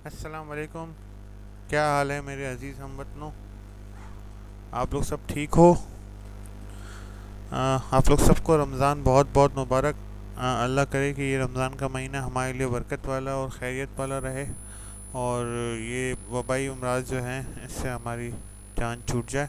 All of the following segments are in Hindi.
अस्सलाम वालेकुम। क्या हाल है मेरे अज़ीज़ हमवतनों? आप लोग सब ठीक हो? आप लोग सबको रमज़ान बहुत बहुत मुबारक। अल्लाह करे कि ये रमज़ान का महीना हमारे लिए बरकत वाला और खैरियत वाला रहे, और ये वबाई अमराज जो हैं इससे हमारी जान छूट जाए।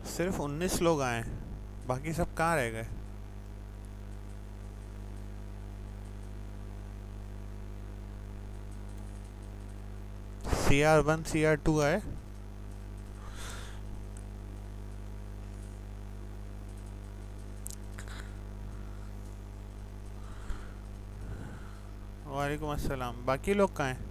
सिर्फ 19 लोग आए, बाकी सब कहाँ रह गए? CR1 CR2 आए। वालेकुम अस्सलाम। बाकी लोग कहाँ हैं?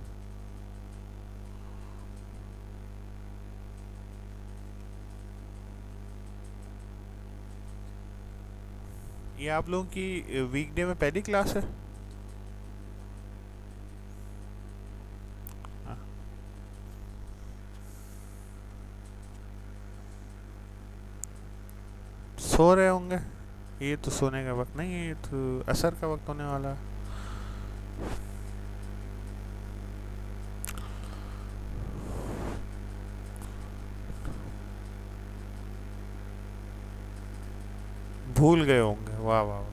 ये आप लोगों की वीकडे में पहली क्लास है? हाँ, सो रहे होंगे। ये तो सोने का वक्त नहीं है, ये तो असर का वक्त होने वाला है। भूल गए होंगे। वाह वाह वाह,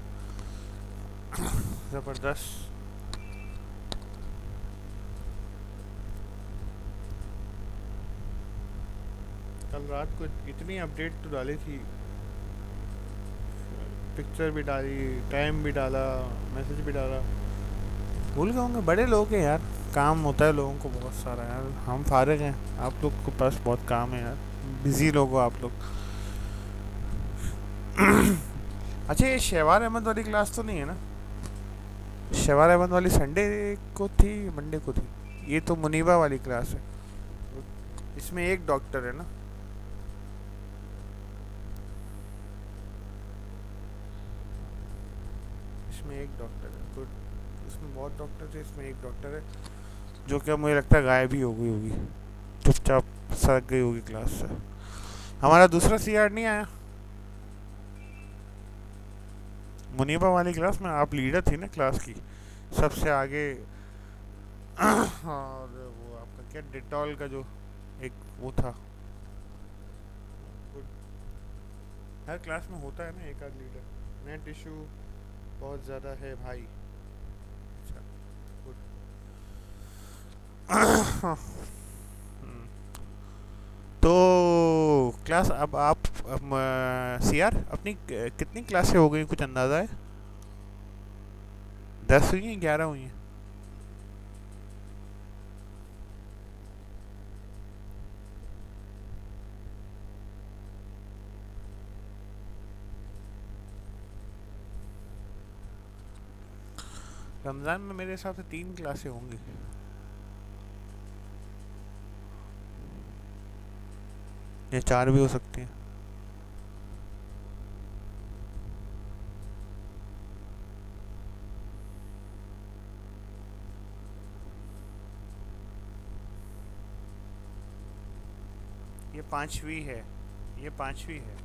ज़बरदस्त। कल रात को इतनी अपडेट तो डाली थी, पिक्चर भी डाली, टाइम भी डाला, मैसेज भी डाला। भूल गए होंगे, बड़े लोग हैं यार। काम होता है लोगों को बहुत सारा यार। हम फारिग हैं, आप लोग के पास बहुत काम है यार। बिजी लोग हो आप लोग। अच्छा, ये शहवार अहमद वाली क्लास तो नहीं है ना? शहवार अहमद वाली संडे को थी, मंडे को थी। ये तो मुनीबा वाली क्लास है। इसमें एक डॉक्टर है ना? इसमें एक डॉक्टर है, गुड। इसमें बहुत डॉक्टर थे, इसमें एक डॉक्टर है, जो कि अब मुझे लगता है गायब ही हो गई होगी, चुपचाप सरक गई होगी क्लास से। हमारा दूसरा CR नहीं आया मुनीबा वाली क्लास में। आप लीडर थी ना क्लास की, सबसे आगे। और वो आपका क्या, डिटॉल का जो एक वो था। गुड। हर क्लास में होता है ना एक आध लीडर। नेट इशू बहुत ज़्यादा है भाई। अच्छा, गुड। तो क्लास अब आप CR अपनी कितनी क्लासें हो गई, कुछ अंदाज़ा है? 10 हुई हैं, 11 हुई हैं? रमज़ान में मेरे हिसाब से 3 क्लासें होंगी, या 4 भी हो सकती हैं। ये पांचवी है, ये पांचवी है।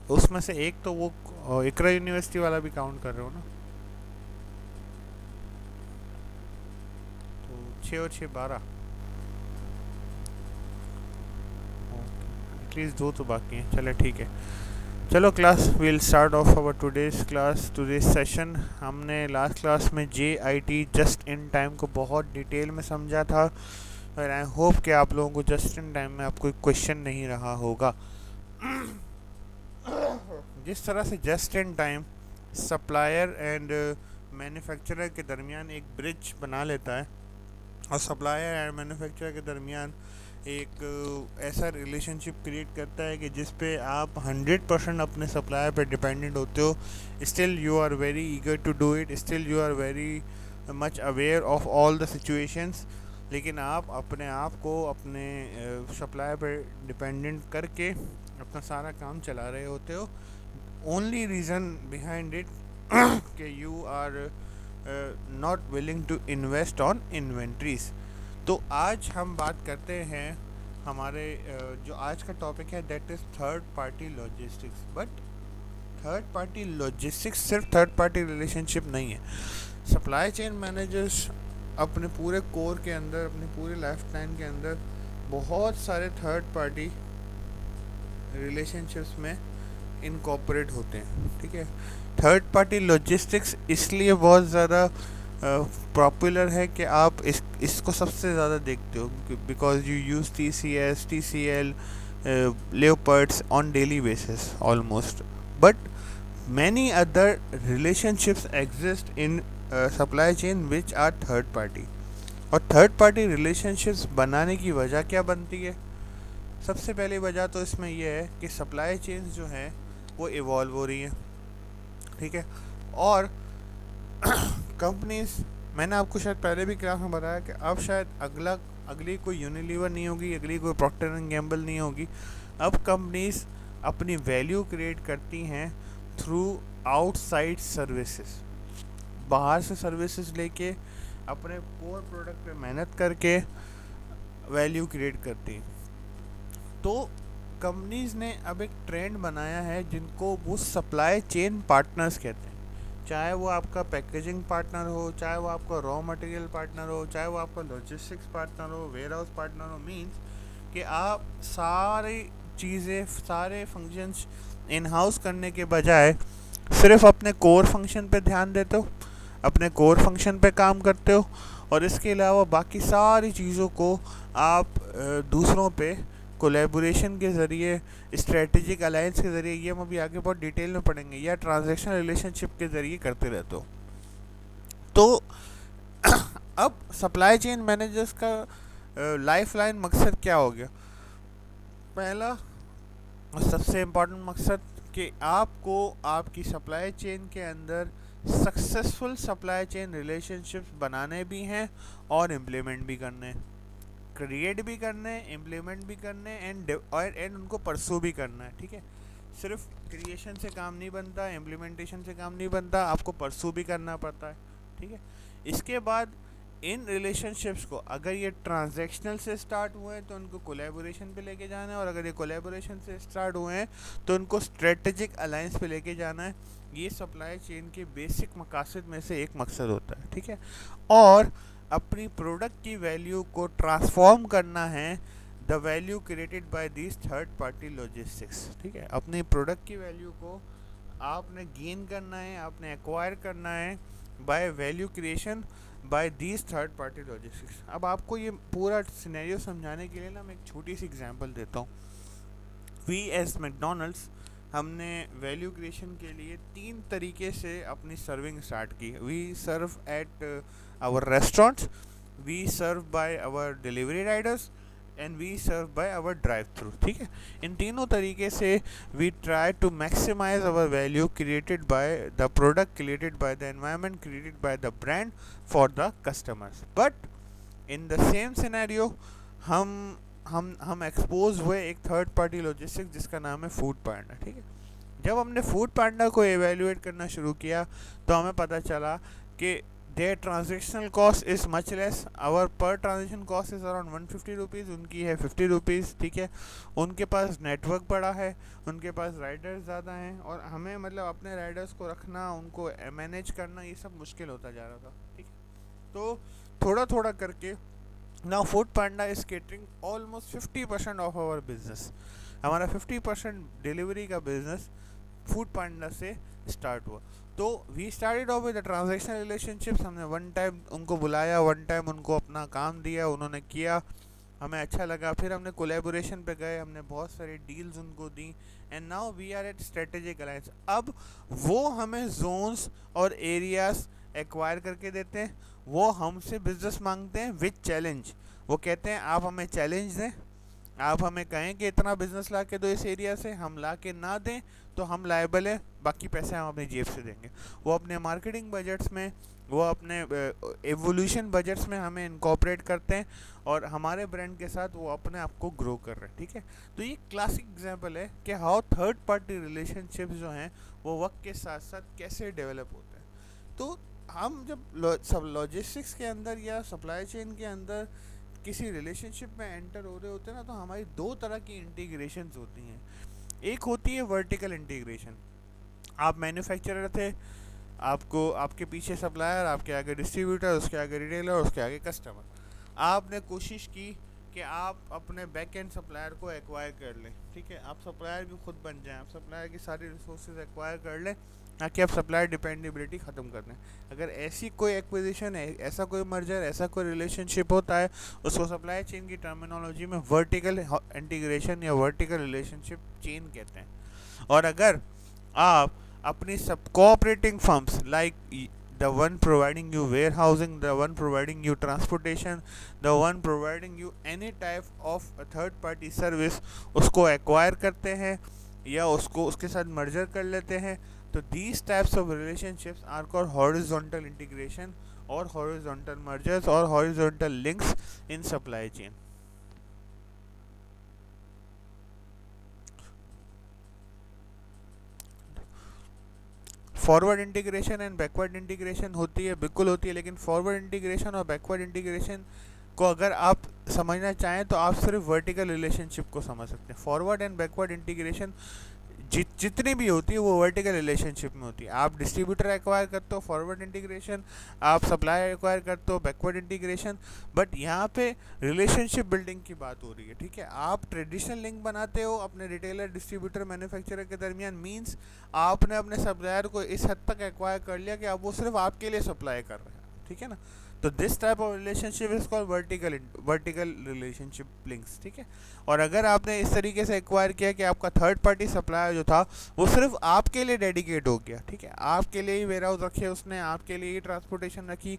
उसमें से एक तो वो इकरा यूनिवर्सिटी वाला भी काउंट कर रहे हो ना? तो 6 और 6 12। एटलीस्ट 2 तो बाकी हैं। चले ठीक है। चलो class, will start of our today's class, today's session. हमने लास्ट क्लास में JIT जस्ट इन टाइम को बहुत डिटेल में समझा था। और आई होप कि आप लोगों को जस्ट इन टाइम में आपको क्वेश्चन नहीं रहा होगा। जिस तरह से just in time supplier and manufacturer के दरमियान एक ब्रिज बना लेता है, और सप्लायर एंड मैन्युफैक्चरर के दरमियान एक ऐसा रिलेशनशिप क्रिएट करता है कि जिस पे आप 100% अपने सप्लायर पे डिपेंडेंट होते हो, still you are very eager to do it, still you are very much aware of all the situations, लेकिन आप अपने आप को अपने सप्लायर पे डिपेंडेंट करके अपना सारा काम चला रहे होते हो। ओनली रीज़न बिहाइंड इट कि you are not willing to invest on inventories. तो आज हम बात करते हैं हमारे जो आज का टॉपिक है that is third party logistics. But third party logistics सिर्फ थर्ड पार्टी रिलेशनशिप नहीं है। सप्लाई चेन मैनेजर्स अपने पूरे कोर के अंदर, अपने पूरे लाइफ टाइम के अंदर बहुत सारे थर्ड पार्टी रिलेशनशिप्स में इनकॉर्पोरेट होते हैं। ठीक है, थर्ड पार्टी लॉजिस्टिक्स इसलिए बहुत ज़्यादा पॉपुलर है कि आप इसको सबसे ज़्यादा देखते हो because you use TCS, TCL, Leopards on daily basis almost. But many other relationships exist in supply chain which are third party. और थर्ड पार्टी रिलेशनशिप्स बनाने की वजह क्या बनती है? सबसे पहली वजह तो इसमें यह है कि सप्लाई चेन्स जो हैं वो इवॉल्व हो रही हैं। ठीक है, और कंपनीज, मैंने आपको शायद पहले भी क्लास में बताया कि अब शायद अगली कोई यूनिलीवर नहीं होगी, अगली कोई प्रॉक्टर एंड गैम्बल नहीं होगी। अब कंपनीज अपनी वैल्यू क्रिएट करती हैं थ्रू आउटसाइड सर्विसेज, बाहर से सर्विसेज लेके अपने कोर प्रोडक्ट पे मेहनत करके वैल्यू क्रिएट करती हैं। तो कंपनीज ने अब एक ट्रेंड बनाया है जिनको वो सप्लाई चेन पार्टनर्स कहते हैं। चाहे वो आपका पैकेजिंग पार्टनर हो, चाहे वो आपका रॉ मटेरियल पार्टनर हो, चाहे वो आपका लॉजिस्टिक्स पार्टनर हो, वेयर हाउस पार्टनर हो, मीन्स कि आप सारी चीज़ें, सारे फंक्शंस इन हाउस करने के बजाय सिर्फ अपने कोर फंक्शन पे ध्यान देते हो, अपने कोर फंक्शन पे काम करते हो, और इसके अलावा बाकी सारी चीज़ों को आप दूसरों पे कोलैबोरेशन के ज़रिए, स्ट्रेटेजिक अलायंस के ज़रिए, ये हम अभी आगे बहुत डिटेल में पढ़ेंगे, या ट्रांजैक्शनल रिलेशनशिप के ज़रिए करते रहते हो। तो अब सप्लाई चेन मैनेजर्स का लाइफ लाइन मकसद क्या हो गया? पहला और सबसे इम्पोर्टेंट मकसद कि आपको आपकी सप्लाई चेन के अंदर सक्सेसफुल सप्लाई चेन रिलेशनशिप्स बनाने भी हैं और इम्प्लीमेंट भी करने हैं, क्रिएट भी करने, इम्प्लीमेंट भी करने एंड उनको परसू भी करना है। ठीक है, सिर्फ क्रिएशन से काम नहीं बनता, इम्प्लीमेंटेशन से काम नहीं बनता, आपको परसू भी करना पड़ता है। ठीक है, इसके बाद इन रिलेशनशिप्स को अगर ये ट्रांजैक्शनल से स्टार्ट हुए हैं तो उनको कोलैबोरेशन पे लेके जाना है, और अगर ये कोलैबोरेशन से स्टार्ट हुए हैं तो उनको स्ट्रेटेजिक अलायंस पे लेके जाना है। ये सप्लाई चेन के बेसिक मकासद में से एक मकसद होता है। ठीक है, और अपनी प्रोडक्ट की वैल्यू को ट्रांसफॉर्म करना है, the value created by this third party logistics. ठीक है, अपनी प्रोडक्ट की वैल्यू को आपने गेन करना है, आपने एक्वायर करना है by value creation by this third party logistics. अब आपको ये पूरा सिनेरियो समझाने के लिए ना मैं एक छोटी सी एग्जांपल देता हूँ। वी एज मैकडोनल्ड्स, हमने वैल्यू क्रिएशन के लिए 3 तरीके से अपनी सर्विंग स्टार्ट की। We serve at our restaurants, we serve by our delivery riders and we serve by our drive through. ठीक है, इन तीनों तरीके से we try to maximise our value created by the product, created by the environment, created by the brand for the customers. But in the same scenario हम एक्सपोज हुए एक थर्ड पार्टी लॉजिस्टिक्स जिसका नाम है फूड पांडा। ठीक है, जब हमने फूड पांडा को एवेल्युएट करना शुरू किया तो हमें पता चला कि their transactional cost is much less, our per transaction cost is around 150 rupees, उनकी है 50 रुपीज़। ठीक है, उनके पास नेटवर्क बड़ा है, उनके पास राइडर्स ज़्यादा हैं, और हमें मतलब अपने राइडर्स को रखना, उनको मैनेज करना, ये सब मुश्किल होता जा रहा था। ठीक है, तो थोड़ा थोड़ा करके now Foodpanda is catering almost 50% of our business. हमारा 50% डिलीवरी का बिजनेस फूड पांडा से स्टार्ट हुआ। तो we started off with transactional relationships. हमने वन टाइम उनको बुलाया, वन टाइम उनको अपना काम दिया, उन्होंने किया, हमें अच्छा लगा, फिर हमने कोलेबोरेशन पे गए, हमने बहुत सारी डील्स उनको दी, and now we are at strategic alliance. अब वो हमें जोन्स और एरियाज एक्वायर करके देते हैं, वो हमसे बिजनेस मांगते हैं विद चैलेंज। वो कहते हैं आप हमें चैलेंज दें, आप हमें कहें कि इतना बिजनेस ला के दो इस एरिया से, हम ला के ना दें तो हम लायबल हैं, बाकी पैसे हम अपनी जेब से देंगे। वो अपने मार्केटिंग बजट्स में, वो अपने एवोल्यूशन बजट्स में हमें इनकॉर्पोरेट करते हैं और हमारे ब्रांड के साथ वो अपने आप को ग्रो कर रहे हैं। ठीक है, तो ये क्लासिक एग्जांपल है कि हाउ थर्ड पार्टी रिलेशनशिप्स जो हैं वो वक्त के साथ साथ कैसे डेवलप होते हैं। तो हम जब सब लॉजिस्टिक्स के अंदर या सप्लाई चेन के अंदर किसी रिलेशनशिप में एंटर हो रहे होते हैं ना, तो हमारी दो तरह की इंटीग्रेशंस होती हैं। एक होती है वर्टिकल इंटीग्रेशन। आप मैन्युफैक्चरर थे, आपको आपके पीछे सप्लायर, आपके आगे डिस्ट्रीब्यूटर, उसके आगे रिटेलर, उसके आगे कस्टमर। आपने कोशिश की कि आप अपने बैक एंड सप्लायर को एक्वायर कर लें। ठीक है, आप सप्लायर भी खुद बन जाएं, आप सप्लायर की सारी रिसोर्सेज एक्वायर कर लें, ताकि आप सप्लायर डिपेंडेबिलिटी ख़त्म कर दें। अगर ऐसी कोई एक्विजिशन है, ऐसा कोई मर्जर, ऐसा कोई रिलेशनशिप होता है, उसको सप्लाई चेन की टर्मिनोलॉजी में वर्टिकल इंटीग्रेशन या वर्टिकल रिलेशनशिप चेन कहते हैं। और अगर आप अपनी सब cooperating firms like the one providing you warehousing, the one providing you transportation, the one providing you any type of a third party service, उसको एक्वायर करते हैं या उसको उसके साथ मर्जर कर लेते हैं, तो these types of relationships are called horizontal integration और horizontal mergers और horizontal links in supply chain. Forward integration and backward integration होती है, बिल्कुल होती है, लेकिन फॉरवर्ड इंटीग्रेशन और बैकवर्ड इंटीग्रेशन को अगर आप समझना चाहें तो आप सिर्फ वर्टिकल रिलेशनशिप को समझ सकते हैं। फॉरवर्ड एंड बैकवर्ड इंटीग्रेशन जितनी भी होती है वो वर्टिकल रिलेशनशिप में होती है। आप डिस्ट्रीब्यूटर एक्वायर करते हो, फॉरवर्ड इंटीग्रेशन, आप सप्लायर एक्वायर करते हो, बैकवर्ड इंटीग्रेशन। बट यहाँ पे रिलेशनशिप बिल्डिंग की बात हो रही है। ठीक है, आप ट्रेडिशनल लिंक बनाते हो अपने रिटेलर, डिस्ट्रीब्यूटर, मैन्युफैक्चरर के दरमियान। मीन्स आपने अपने सप्लायर को इस हद तक एक्वायर कर लिया कि अब वो सिर्फ आपके लिए सप्लाई कर रहे हैं। ठीक है ना, तो this type of relationship is called vertical relationship links. ठीक है, और अगर आपने इस तरीके से एक्वायर किया कि आपका थर्ड पार्टी सप्लायर जो था वो सिर्फ आपके लिए डेडिकेट हो गया, ठीक है, आपके लिए ही वेयर हाउस रखे उसने, आपके लिए ही ट्रांसपोर्टेशन रखी,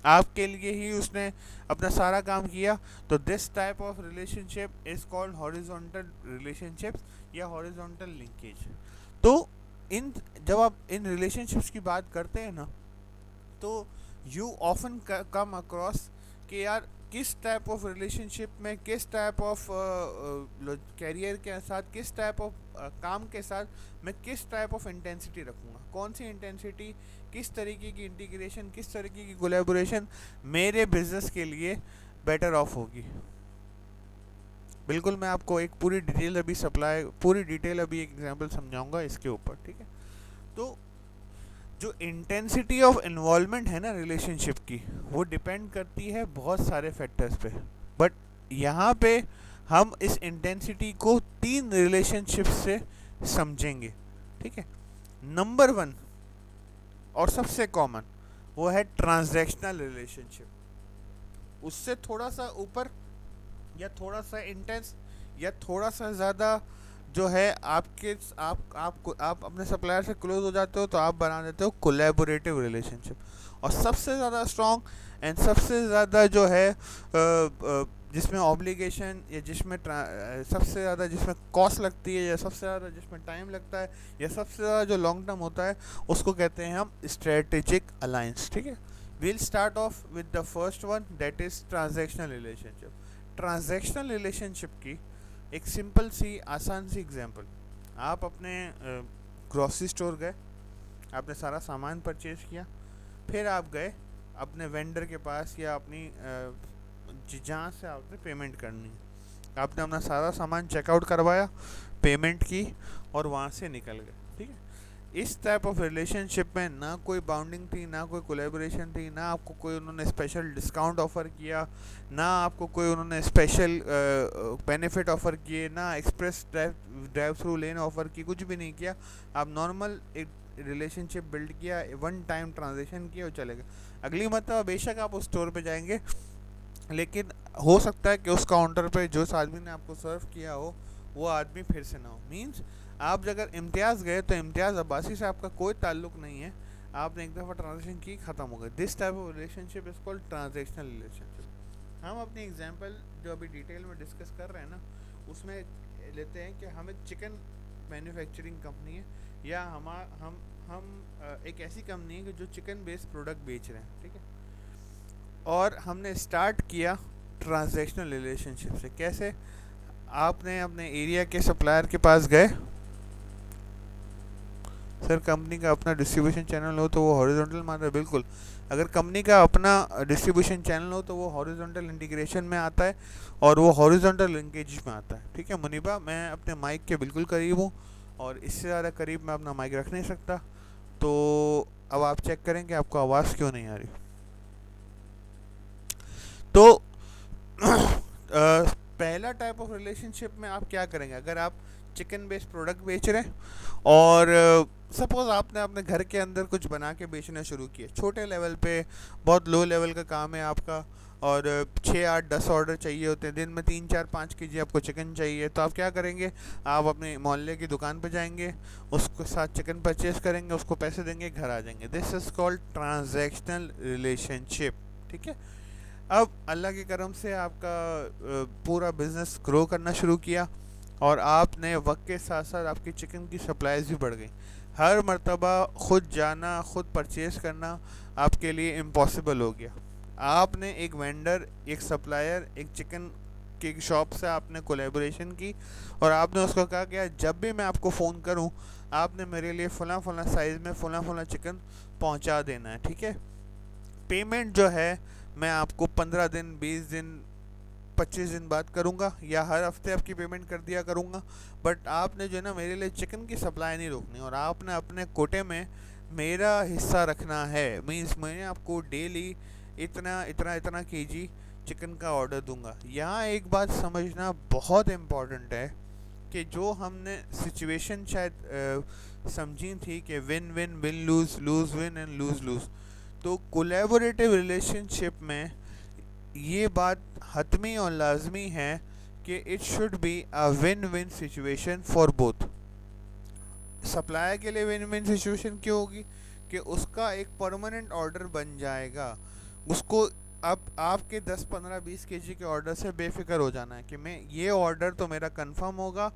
आपके लिए ही उसने अपना सारा काम किया, तो this type of relationship is called horizontal relationships या हॉरिजॉन्टल लिंकेज। तो इन जब आप इन रिलेशनशिप्स की बात करते हैं ना, तो यू ऑफन कम अक्रॉस कि यार किस टाइप ऑफ रिलेशनशिप में, किस टाइप ऑफ कैरियर के साथ, किस टाइप ऑफ काम के साथ मैं किस टाइप ऑफ इंटेंसिटी रखूँगा, कौन सी इंटेंसिटी, किस तरीके की इंटीग्रेशन, किस तरीके की कोलैबोरेशन मेरे बिजनेस के लिए बेटर ऑफ होगी। बिल्कुल, मैं आपको एक पूरी डिटेल अभी एक एग्जांपल समझाऊंगा इसके ऊपर। ठीक है, तो जो इंटेंसिटी ऑफ इन्वॉल्वमेंट है ना रिलेशनशिप की, वो डिपेंड करती है बहुत सारे फैक्टर्स पे। बट यहाँ पे हम इस इंटेंसिटी को 3 रिलेशनशिप से समझेंगे। ठीक है, नंबर 1 और सबसे कॉमन वो है ट्रांजैक्शनल रिलेशनशिप। उससे थोड़ा सा ऊपर या थोड़ा सा इंटेंस या थोड़ा सा ज़्यादा जो है आप अपने सप्लायर से क्लोज हो जाते हो तो आप बना देते हो कोलैबोरेटिव रिलेशनशिप। और सबसे ज़्यादा स्ट्रॉन्ग एंड सबसे ज़्यादा जो है जिसमें ऑब्लिगेशन या जिसमें सबसे ज़्यादा जिसमें कॉस्ट लगती है या सबसे ज़्यादा जिसमें टाइम लगता है या सबसे ज़्यादा जो लॉन्ग टर्म होता है, उसको कहते हैं हम स्ट्रेटेजिक अलायंस। ठीक है, we'll start off with the first one, that is transactional relationship. Transactional relationship की एक सिंपल सी आसान सी एग्जांपल, आप अपने ग्रॉसरी स्टोर गए, आपने सारा सामान परचेज़ किया, फिर आप गए अपने वेंडर के पास या अपनी जहाँ से आपने पेमेंट करनी है, आपने अपना सारा सामान चेकआउट करवाया, पेमेंट की और वहाँ से निकल गए। ठीक है, इस टाइप ऑफ रिलेशनशिप में ना कोई बाउंडिंग थी, ना कोई कोलैबोरेशन थी, ना आपको कोई उन्होंने स्पेशल डिस्काउंट ऑफ़र किया, ना आपको कोई उन्होंने स्पेशल बेनिफिट ऑफ़र किए, ना एक्सप्रेस ड्राइव थ्रू लेन ऑफ़र की, कुछ भी नहीं किया। आप नॉर्मल एक रिलेशनशिप बिल्ड किया, वन टाइम ट्रांजेक्शन किया और चले गए। अगली मरतबा बेशक आप उस स्टोर पे जाएंगे, लेकिन हो सकता है कि उस काउंटर पे जो आदमी ने आपको सर्व किया हो वो आदमी फिर से ना हो। मीन्स आप अगर इम्तियाज़ गए तो इम्तियाज़ अब्बासी से आपका कोई ताल्लुक नहीं है, आपने एक दफ़ा ट्रांजेक्शन की, ख़त्म हो गया। This type of relationship is called transactional relationship. हम अपनी एग्जांपल जो अभी डिटेल में डिस्कस कर रहे हैं ना, उसमें लेते हैं कि हम एक चिकन मैन्युफैक्चरिंग कंपनी है, या हम एक ऐसी कंपनी है कि जो चिकन बेस्ड प्रोडक्ट बेच रहे हैं, ठीक है। और हमने स्टार्ट किया ट्रांजैक्शनल रिलेशनशिप से। कैसे? आपने अपने एरिया के सप्लायर के पास गए, सर कंपनी का अपना डिस्ट्रीब्यूशन चैनल हो तो वो हॉरिजॉन्टल मानता है, बिल्कुल। अगर कंपनी का अपना डिस्ट्रीब्यूशन चैनल हो तो वो हॉरिजॉन्टल इंटीग्रेशन में आता है और वो हॉरिजॉन्टल लिंकेज में आता है, ठीक है। मुनीबा, मैं अपने माइक के बिल्कुल करीब हूँ और इससे ज़्यादा करीब मैं अपना माइक रख नहीं सकता, तो अब आप चेक करें कि आपको आवाज़ क्यों नहीं आ रही। तो पहला टाइप ऑफ रिलेशनशिप में आप क्या करेंगे? अगर आप चिकन बेस्ड प्रोडक्ट बेच रहे हैं और सपोज़ आपने अपने घर के अंदर कुछ बना के बेचना शुरू किया, छोटे लेवल पे, बहुत लो लेवल का काम है आपका, और 6 8 10 ऑर्डर चाहिए होते हैं दिन में, 3 4 5 केजी आपको चिकन चाहिए, तो आप क्या करेंगे? आप अपने मोहल्ले की दुकान पर जाएंगे, उसके साथ चिकन परचेज करेंगे, उसको पैसे देंगे, घर आ जाएंगे। This is called transactional relationship, ठीक है। अब अल्लाह के करम से आपका पूरा बिज़नेस ग्रो करना शुरू किया और आपने वक्त के साथ साथ आपकी चिकन की सप्लाईज भी बढ़ गई। हर मर्तबा ख़ुद जाना, ख़ुद परचेज़ करना आपके लिए इम्पॉसिबल हो गया। आपने एक वेंडर, एक सप्लायर, एक चिकन की शॉप से आपने कोलैबोरेशन की और आपने उसको कहा कि जब भी मैं आपको फ़ोन करूं, आपने मेरे लिए फ़लाँ फ़लाँ साइज़ में फ़लाँ फ़लाँ चिकन पहुंचा देना है, ठीक है। पेमेंट जो है मैं आपको 15 दिन, 20 दिन, 25 दिन बाद करूँगा, या हर हफ्ते आपकी पेमेंट कर दिया करूँगा, बट आपने जो है ना मेरे लिए चिकन की सप्लाई नहीं रोकनी और आपने अपने कोटे में मेरा हिस्सा रखना है। मीन्स मैंने आपको डेली इतना इतना इतना केजी चिकन का ऑर्डर दूंगा। यहाँ एक बात समझना बहुत इम्पॉर्टेंट है कि जो हमने सिचुएशन शायद समझी थी कि win win, win lose, lose win and lose lose, तो कोलैबोरेटिव रिलेशनशिप में ये बात हतमी और लाजमी है कि it should be a win win situation for both. Supplier के लिए विन विन सिचुएशन क्यों होगी? कि उसका एक परमानेंट ऑर्डर बन जाएगा, उसको अब आपके 10 15 20 केजी के ऑर्डर से बेफिक्र हो जाना है कि मैं ये ऑर्डर तो मेरा कंफर्म होगा,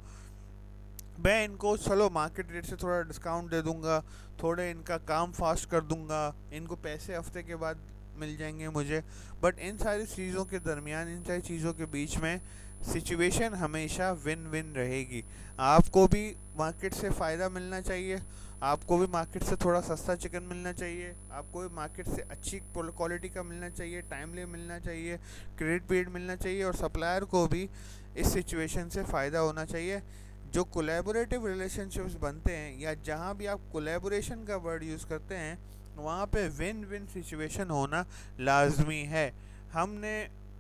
मैं इनको चलो मार्केट रेट से थोड़ा डिस्काउंट दे दूंगा, थोड़े इनका काम फास्ट कर दूंगा, इनको पैसे हफ्ते के बाद मिल जाएंगे मुझे। बट इन सारी चीज़ों के दरमियान, इन सारी चीज़ों के बीच में सिचुएशन हमेशा विन विन रहेगी। आपको भी मार्केट से फ़ायदा मिलना चाहिए, आपको भी मार्केट से थोड़ा सस्ता चिकन मिलना चाहिए, आपको भी मार्केट से अच्छी क्वालिटी का मिलना चाहिए, टाइमली मिलना चाहिए, क्रेडिट पीरियड मिलना चाहिए, और सप्लायर को भी इस सिचुएशन से फ़ायदा होना चाहिए। जो कोलैबोरेटिव रिलेशनशिप्स बनते हैं या जहाँ भी आप कोलैबोरेशन का वर्ड यूज़ करते हैं, वहाँ पे विन विन सिचुएशन होना लाजमी है। हमने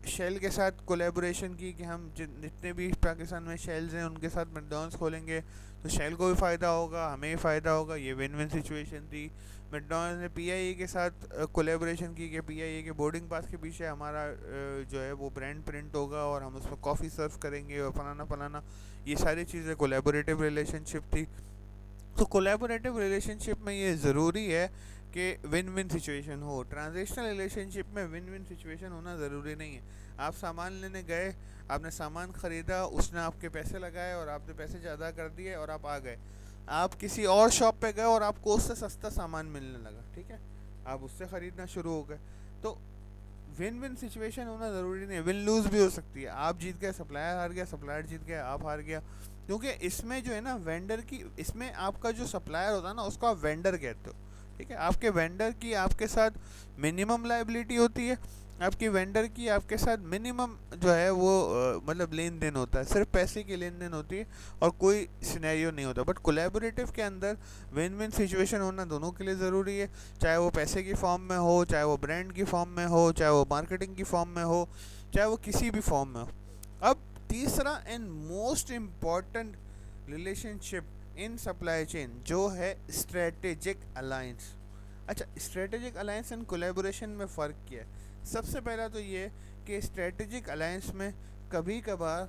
शेल के साथ कोलैबोरेशन की कि हम जितने भी पाकिस्तान में शेल्स हैं उनके साथ मैकडॉनल्ड्स खोलेंगे, तो शेल को भी फ़ायदा होगा, हमें भी फ़ायदा होगा, ये विन विन सिचुएशन थी। मैकडॉनल्ड्स ने पीआईए के साथ कोलैबोरेशन की कि पीआईए के बोर्डिंग पास के पीछे हमारा जो है वो ब्रांड प्रिंट होगा और हम उसमें कॉफ़ी सर्व करेंगे और फलाना फलाना, ये सारी चीज़ें कोलैबोरेटिव रिलेशनशिप थी। तो कोलैबोरेटिव रिलेशनशिप में ये ज़रूरी है कि विन विन सिचुएशन हो। ट्रांजेक्शनल रिलेशनशिप में विन विन सिचुएशन होना ज़रूरी नहीं है। आप सामान लेने गए, आपने सामान ख़रीदा, उसने आपके पैसे लगाए और आपने पैसे ज़्यादा कर दिए और आप आ गए। आप किसी और शॉप पे गए और आपको उससे सस्ता सामान मिलने लगा, ठीक है, आप उससे ख़रीदना शुरू हो गए। तो विन विन सिचुएशन होना ज़रूरी नहीं है, विन लूज़ भी हो सकती है। आप जीत गए, सप्लायर हार गया, सप्लायर जीत गया, आप हार गया। क्योंकि इसमें जो है ना वेंडर की, इसमें आपका जो सप्लायर होता है ना उसको आप वेंडर कहते हो, ठीक है। आपके वेंडर की आपके साथ मिनिमम लायबिलिटी होती है, आपकी वेंडर की आपके साथ मिनिमम जो है वो मतलब लेन देन होता है, सिर्फ पैसे की लेन देन होती है और कोई सिनेरियो नहीं होता। बट कोलैबोरेटिव के अंदर विन विन सिचुएशन होना दोनों के लिए ज़रूरी है, चाहे वो पैसे की फॉर्म में हो, चाहे वो ब्रांड की फॉर्म में हो, चाहे वो मार्केटिंग की फॉर्म में हो, चाहे वो किसी भी फॉर्म में हो। अब तीसरा and most important relationship in supply chain जो है स्ट्रेटेजिक अलायंस। अच्छा, स्ट्रेटेजिक अलायंस एंड कोलैबोरेशन में फ़र्क क्या है? सबसे पहला तो ये कि स्ट्रेटेजिक अलायंस में कभी कभार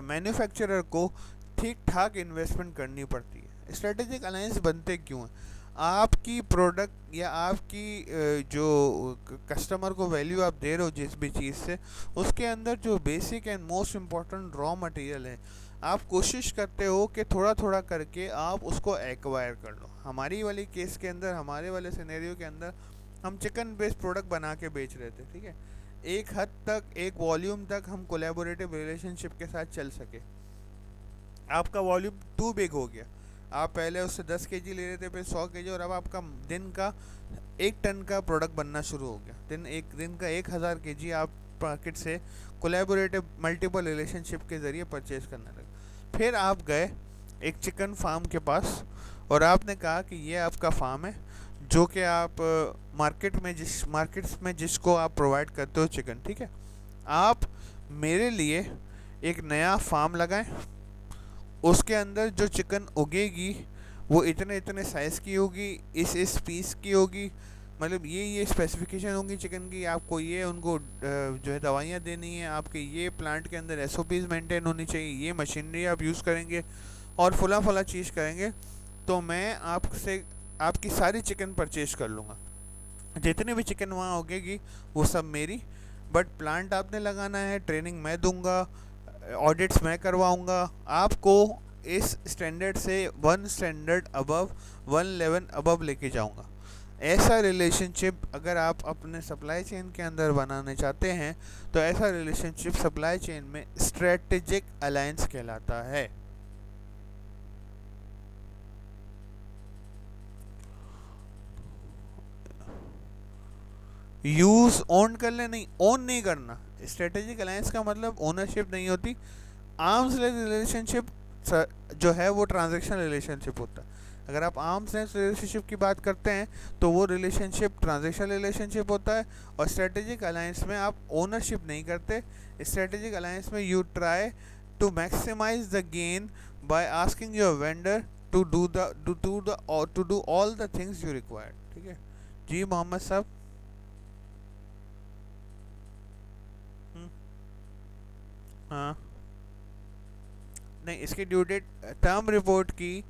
मैन्युफैक्चरर को ठीक ठाक इन्वेस्टमेंट करनी पड़ती है। स्ट्रेटेजिक अलायंस बनते क्यों हैं? आपकी प्रोडक्ट या आपकी जो कस्टमर को वैल्यू आप दे रहे हो जिस भी चीज़ से, उसके अंदर जो basic and most important raw material है, आप कोशिश करते हो कि थोड़ा थोड़ा करके आप उसको एक्वायर कर लो। हमारी वाली केस के अंदर, हमारे वाले सिनेरियो के अंदर हम चिकन बेस्ड प्रोडक्ट बना के बेच रहे थे, ठीक है। एक हद तक, एक वॉल्यूम तक हम कोलैबोरेटिव रिलेशनशिप के साथ चल सके। आपका वॉल्यूम टू बिग हो गया, आप पहले उससे 10 केजी ले रहे थे, फिर 100 केजी, और अब आपका दिन का 1 टन का प्रोडक्ट बनना शुरू हो गया। दिन का 1000 केजी आप मार्केट से कोलैबोरेटिव मल्टीपल रिलेशनशिप के ज़रिए परचेज़ करने लगे। फिर आप गए एक चिकन फार्म के पास और आपने कहा कि ये आपका फार्म है, जो कि आप मार्केट्स में जिसको आप प्रोवाइड करते हो चिकन, ठीक है, आप मेरे लिए एक नया फार्म लगाएं, उसके अंदर जो चिकन उगेगी वो इतने इतने साइज़ की होगी, इस पीस की होगी, मतलब ये स्पेसिफिकेशन होंगी चिकन की, आपको ये उनको जो है दवाइयाँ देनी है, आपके ये प्लांट के अंदर SOPs मेंटेन होनी चाहिए, ये मशीनरी आप यूज़ करेंगे और फला चीज़ करेंगे, तो मैं आपसे आपकी सारी चिकन परचेज कर लूँगा। जितनी भी चिकन वहाँ उगेगी वो सब मेरी, बट प्लांट आपने लगाना है, ट्रेनिंग मैं दूंगा, ऑडिट्स मैं करवाऊंगा, आपको इस स्टैंडर्ड से 1 स्टैंडर्ड अबव, 1 लेवल अबव लेके जाऊंगा। ऐसा रिलेशनशिप अगर आप अपने सप्लाई चेन के अंदर बनाना चाहते हैं तो ऐसा रिलेशनशिप सप्लाई चेन में स्ट्रेटेजिक अलायंस कहलाता है। यूज ओन कर ले, नहीं, ओन नहीं करना। स्ट्रेटेजिक अलायंस का मतलब ओनरशिप नहीं होती। आर्म्स लेंथ रिलेशनशिप जो है वो ट्रांजैक्शन रिलेशनशिप होता है। अगर आप आर्म्स लेंथ रिलेशनशिप की बात करते हैं तो वो रिलेशनशिप ट्रांजैक्शन रिलेशनशिप होता है, और स्ट्रेटेजिक अलायंस में आप ओनरशिप नहीं करते। स्ट्रेटेजिक अलायंस में you try to maximise the gain by asking your vendor to do all the things you required, ठीक है जी मोहम्मद साहब। हाँ, नहीं, इसकी ड्यू डेट, टर्म रिपोर्ट की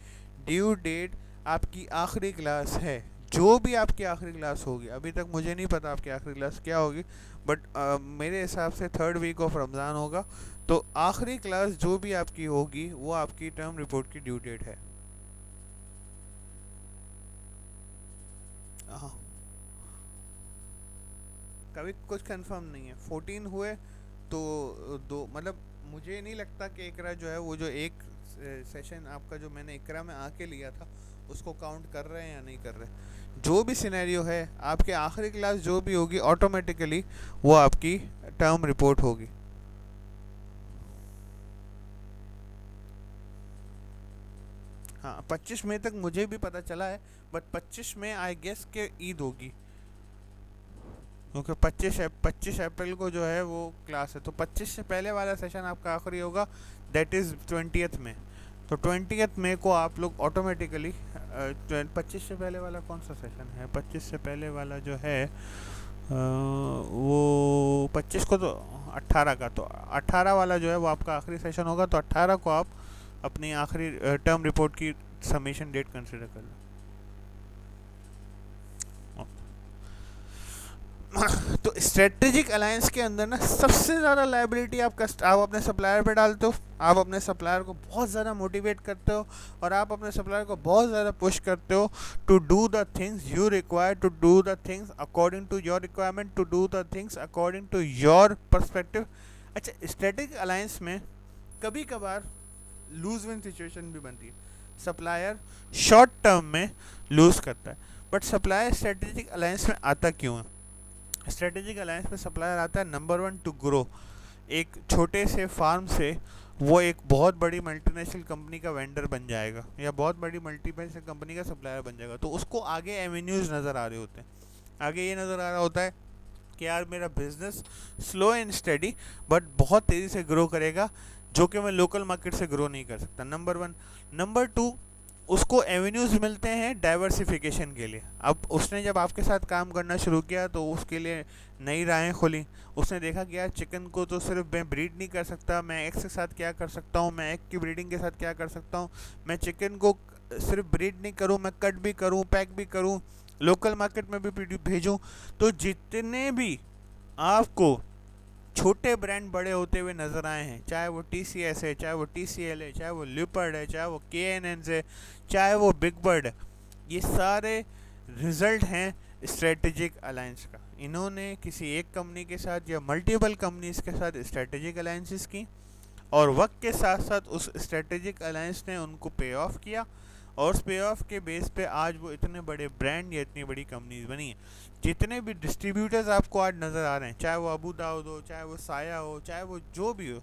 ड्यू डेट आपकी आखिरी क्लास है, जो भी आपकी आखिरी क्लास होगी। अभी तक मुझे नहीं पता आपकी आखिरी क्लास क्या होगी, बट मेरे हिसाब से 3rd वीक ऑफ रमज़ान होगा, तो आखिरी क्लास जो भी आपकी होगी वो आपकी टर्म रिपोर्ट की ड्यू डेट है। हाँ, कभी कुछ कंफर्म नहीं है। 14 हुए तो दो, मतलब मुझे नहीं लगता कि इकरा जो है वो जो एक सेशन आपका जो मैंने इकरा में आके लिया था उसको काउंट कर रहे हैं या नहीं कर रहे। जो भी सिनेरियो है, आपके आखिरी क्लास जो भी होगी ऑटोमेटिकली वो आपकी टर्म रिपोर्ट होगी। हाँ, 25 मई तक मुझे भी पता चला है, बट 25 में आई गेस के ईद होगी, क्योंकि 25 अप्रैल को जो है वो क्लास है, तो 25 से पहले वाला सेशन आपका आखिरी होगा, दैट इज़ 20th में। तो 20th मई को आप लोग ऑटोमेटिकली 25 से पहले वाला कौन सा सेशन है? 25 से पहले वाला जो है वो 25 को, तो 18 का, तो 18 वाला जो है वो आपका आखिरी सेशन होगा, तो 18 को आप अपनी आखिरी टर्म रिपोर्ट की सबमिशन डेट कंसिडर कर लो। तो स्ट्रेटेजिक अलायंस के अंदर ना सबसे ज़्यादा लायबिलिटी आप अपने सप्लायर पे डालते हो। आप अपने सप्लायर को बहुत ज़्यादा मोटिवेट करते हो और आप अपने सप्लायर को बहुत ज़्यादा पुश करते हो to do the things you require, to do the things according to your requirement, to do the things according to your perspective. अच्छा, स्ट्रेटेजिक अलायंस में कभी कभार लूज विन सिचुएशन भी बनती है। सप्लायर शॉर्ट टर्म में लूज़ करता है, बट सप्लायर स्ट्रेटेजिक अलायंस में आता क्यों है? स्ट्रेटेजिक अलायंस में सप्लायर आता है नंबर 1 टू ग्रो। एक छोटे से फार्म से वो एक बहुत बड़ी मल्टीनेशनल कंपनी का वेंडर बन जाएगा या बहुत बड़ी मल्टीनेशनल कंपनी का सप्लायर बन जाएगा, तो उसको आगे एवेन्यूज़ नज़र आ रहे होते हैं। आगे ये नज़र आ रहा होता है कि यार मेरा business slow and steady but बहुत तेज़ी से ग्रो करेगा, जो कि मैं लोकल मार्केट से ग्रो नहीं कर सकता, नंबर 1। नंबर 2, उसको एवेन्यूज़ मिलते हैं डाइवर्सिफिकेशन के लिए। अब उसने जब आपके साथ काम करना शुरू किया तो उसके लिए नई राहें खुली। उसने देखा कि यार चिकन को तो सिर्फ मैं ब्रीड नहीं कर सकता, मैं एग के साथ क्या कर सकता हूँ, मैं एग की ब्रीडिंग के साथ क्या कर सकता हूँ, मैं चिकन को सिर्फ ब्रीड नहीं करूँ, मैं कट भी करूँ, पैक भी करूँ, लोकल मार्केट में भी भेजूँ। तो जितने भी आपको छोटे ब्रांड बड़े होते हुए नज़र आए हैं, चाहे वो TCS है, चाहे वो TCL है, चाहे वो ल्यूपर्ड है, चाहे वो KNN है, चाहे वो बिग बर्ड है, ये सारे रिजल्ट हैं स्ट्रेटेजिक अलायंस का। इन्होंने किसी एक कंपनी के साथ या मल्टीपल कंपनीज के साथ स्ट्रेटेजिक अलायंसेस की, और वक्त के साथ साथ उस स्ट्रेटेजिक अलायंस ने उनको पे ऑफ किया, और उस पे ऑफ के बेस पे आज वो इतने बड़े ब्रांड या इतनी बड़ी कंपनीज बनी हैं। जितने भी डिस्ट्रीब्यूटर्स आपको आज नज़र आ रहे हैं, चाहे वो अबू दाऊद हो, चाहे वो साया हो, चाहे वो जो भी हो,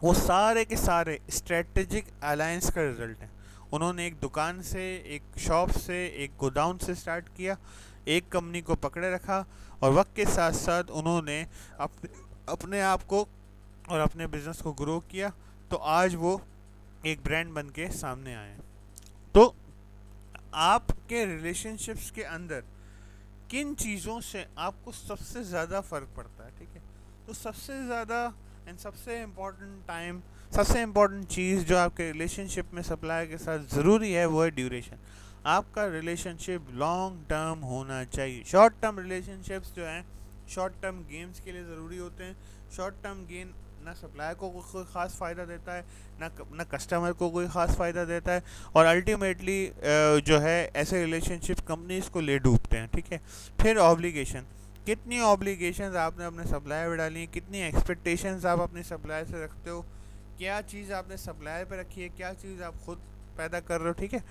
वो सारे के सारे स्ट्रेटेजिक अलायंस का रिजल्ट है। उन्होंने एक दुकान से, एक शॉप से, एक गोडाउन से स्टार्ट किया, एक कंपनी को पकड़े रखा, और वक्त के साथ साथ उन्होंने अपने आप को और अपने बिजनेस को ग्रो किया, तो आज वो एक ब्रांड बन के सामने आए हैं। तो आपके रिलेशनशिप्स के अंदर किन चीज़ों से आपको सबसे ज़्यादा फ़र्क पड़ता है, ठीक है? तो सबसे ज़्यादा एंड सबसे इम्पॉर्टेंट चीज़ जो आपके रिलेशनशिप में सप्लायर के साथ ज़रूरी है वो है ड्यूरेशन। आपका रिलेशनशिप लॉन्ग टर्म होना चाहिए। शॉर्ट टर्म रिलेशनशिप्स जो हैं शॉर्ट टर्म गेम्स के लिए ज़रूरी होते हैं। शॉर्ट टर्म गेन ना सप्लायर को कोई ख़ास फ़ायदा देता है, ना कस्टमर को कोई ख़ास फ़ायदा देता है, और अल्टीमेटली जो है ऐसे रिलेशनशिप कंपनीज को ले डूबते हैं, ठीक है? फिर ऑब्लिगेशन, कितनी ऑब्लिगेशंस आपने अपने सप्लायर पे डाली हैं, कितनी एक्सपेक्टेशंस आप अपने सप्लायर से रखते हो, क्या चीज़ आपने सप्लायर पे रखी है, क्या चीज़ आप खुद पैदा कर रहे हो, ठीक है?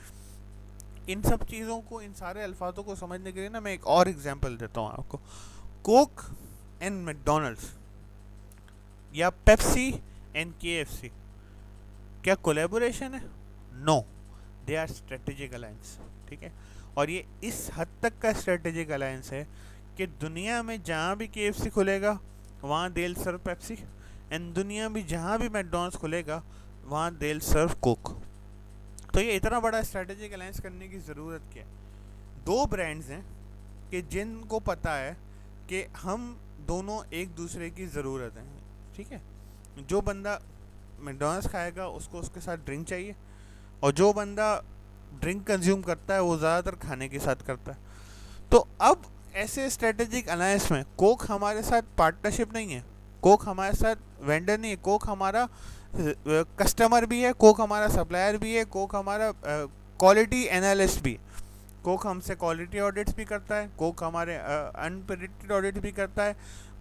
इन सब चीज़ों को, इन सारे अल्फाजों को समझने के लिए ना मैं एक और एग्जांपल देता हूँ आपको। कोक एंड मैकडोनल्ड्स या पेप्सी एंड KFC, क्या कोलैबोरेशन है? No, they are strategic alliance, ठीक है? और ये इस हद तक का स्ट्रेटेजिक अलायंस है कि दुनिया में जहाँ भी KFC खुलेगा वहाँ देल सर्व पेप्सी, एंड दुनिया में जहाँ भी मैकडोनल्ड्स खुलेगा वहाँ देल सर्व कोक। तो ये इतना बड़ा स्ट्रेटेजिक अलायंस करने की ज़रूरत क्या है? दो ब्रांड्स हैं कि जिनको पता है कि हम दोनों एक दूसरे की ज़रूरत है, ठीक है? जो बंदा मैकडोनल्ड्स खाएगा उसको उसके साथ ड्रिंक चाहिए, और जो बंदा ड्रिंक कंज्यूम करता है वो ज़्यादातर खाने के साथ करता है। तो अब ऐसे स्ट्रेटेजिक अलायंस में कोक हमारे साथ पार्टनरशिप नहीं है, कोक हमारे साथ वेंडर नहीं है, कोक हमारा कस्टमर भी है, कोक हमारा सप्लायर भी है, कोक हमारा क्वालिटी एनालिस्ट भी है। कोक हमसे क्वालिटी ऑडिट्स भी करता है, कोक हमारे अनप्रेडिक्टेड ऑडिट भी करता है,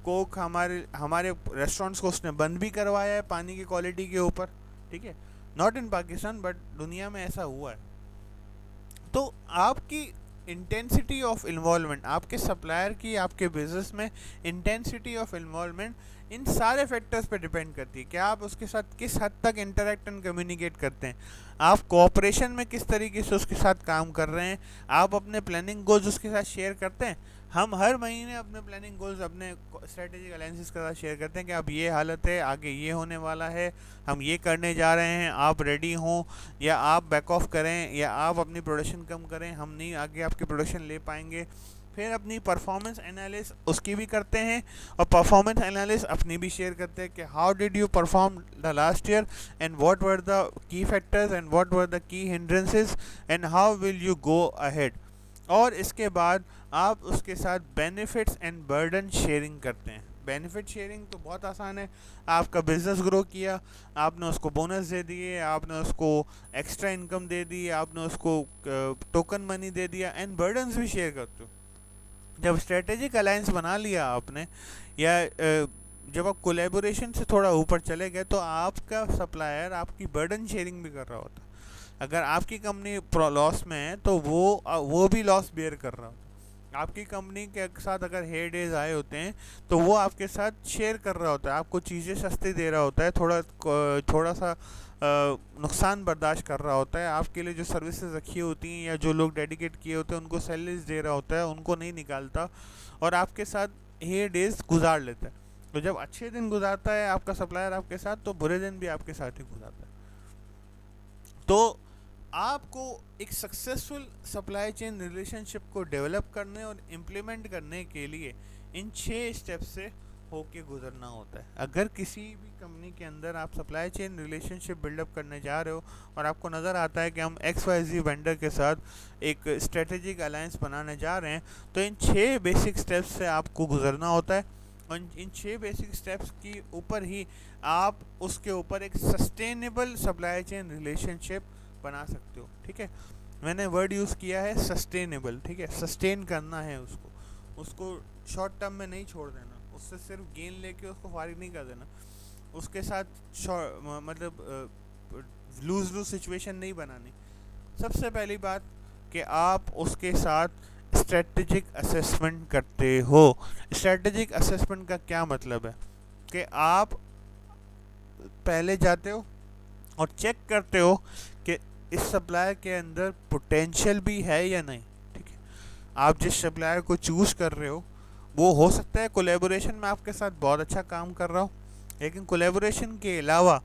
कोक हमारे रेस्टोरेंट्स को उसने बंद भी करवाया है पानी की क्वालिटी के ऊपर, ठीक है? नॉट इन पाकिस्तान बट दुनिया में ऐसा हुआ है। तो आपकी इंटेंसिटी ऑफ इन्वॉल्वमेंट, आपके सप्लायर की आपके बिजनेस में इंटेंसिटी ऑफ इन्वॉल्वमेंट इन सारे फैक्टर्स पे डिपेंड करती है कि आप उसके साथ किस हद तक इंटरेक्ट एंड कम्युनिकेट करते हैं, आप कोऑपरेशन में किस तरीके से उसके साथ काम कर रहे हैं, आप अपने प्लानिंग गोल्स उसके साथ शेयर करते हैं। हम हर महीने अपने प्लानिंग गोल्स अपने स्ट्रेटेजिक अलायंसेस के साथ शेयर करते हैं कि अब ये हालत है, आगे ये होने वाला है, हम ये करने जा रहे हैं, आप रेडी हों या आप बैक ऑफ करें या आप अपनी प्रोडक्शन कम करें, हम नहीं आगे आपकी प्रोडक्शन ले पाएंगे। फिर अपनी परफॉर्मेंस एनालिसिस उसकी भी करते हैं, और परफॉर्मेंस एनालिसिस अपनी भी शेयर करते हैं कि how did you perform the last year and what were the key factors and what were the key hindrances and how will you go ahead. और इसके बाद आप उसके साथ बेनिफिट्स एंड बर्डन शेयरिंग करते हैं। बेनिफिट शेयरिंग तो बहुत आसान है, आपका बिजनेस ग्रो किया, आपने उसको बोनस दे दिए, आपने उसको एक्स्ट्रा इनकम दे दी, आपने उसको टोकन मनी दे दिया, एंड बर्डन्स भी शेयर करते हो। जब स्ट्रेटेजिक अलायंस बना लिया आपने, या जब आप कोलैबोरेशन से थोड़ा ऊपर चले गए, तो आपका सप्लायर आपकी बर्डन शेयरिंग भी कर रहा होता है। अगर आपकी कंपनी लॉस में है तो वो भी लॉस बेयर कर रहा होता है। आपकी कंपनी के साथ अगर हेयर डेज आए होते हैं तो वो आपके साथ शेयर कर रहा होता है, आपको चीज़ें सस्ती दे रहा होता है, थोड़ा सा नुकसान बर्दाश्त कर रहा होता है, आपके लिए जो सर्विसेज रखी होती हैं या जो लोग डेडिकेट किए होते हैं उनको सैलरीज दे रहा होता है, उनको नहीं निकालता, और आपके साथ हेयर डेज गुजार लेता है। तो जब अच्छे दिन गुजारता है आपका सप्लायर आपके साथ, तो बुरे दिन भी आपके साथ ही गुजारता है। तो आपको एक सक्सेसफुल सप्लाई चेन रिलेशनशिप को डेवलप करने और इम्प्लीमेंट करने के लिए इन 6 स्टेप्स से होके गुजरना होता है। अगर किसी भी कंपनी के अंदर आप सप्लाई चेन रिलेशनशिप बिल्डअप करने जा रहे हो और आपको नज़र आता है कि हम XYZ वेंडर के साथ एक स्ट्रेटेजिक अलायंस बनाने जा रहे हैं, तो इन 6 बेसिक स्टेप्स से आपको गुजरना होता है। और इन 6 बेसिक स्टेप्स के ऊपर ही आप उसके ऊपर एक सस्टेनेबल सप्लाई चेन रिलेशनशिप बना सकते हो। ठीक है, मैंने वर्ड यूज़ किया है सस्टेनेबल। ठीक है, सस्टेन करना है उसको शॉर्ट टर्म में नहीं छोड़ देना, उससे सिर्फ गेन लेके उसको फारिग नहीं कर देना, उसके साथ मतलब लूज लूज सिचुएशन नहीं बनानी। सबसे पहली बात कि आप उसके साथ स्ट्रेटेजिक असेसमेंट करते हो। स्ट्रेटेजिक असेसमेंट का क्या मतलब है कि आप पहले जाते हो और चेक करते हो कि इस सप्लायर के अंदर पोटेंशियल भी है या नहीं। ठीक है, आप जिस सप्लायर को चूज़ कर रहे हो वो हो सकता है कोलैबोरेशन में आपके साथ बहुत अच्छा काम कर रहा हो, लेकिन कोलैबोरेशन के अलावा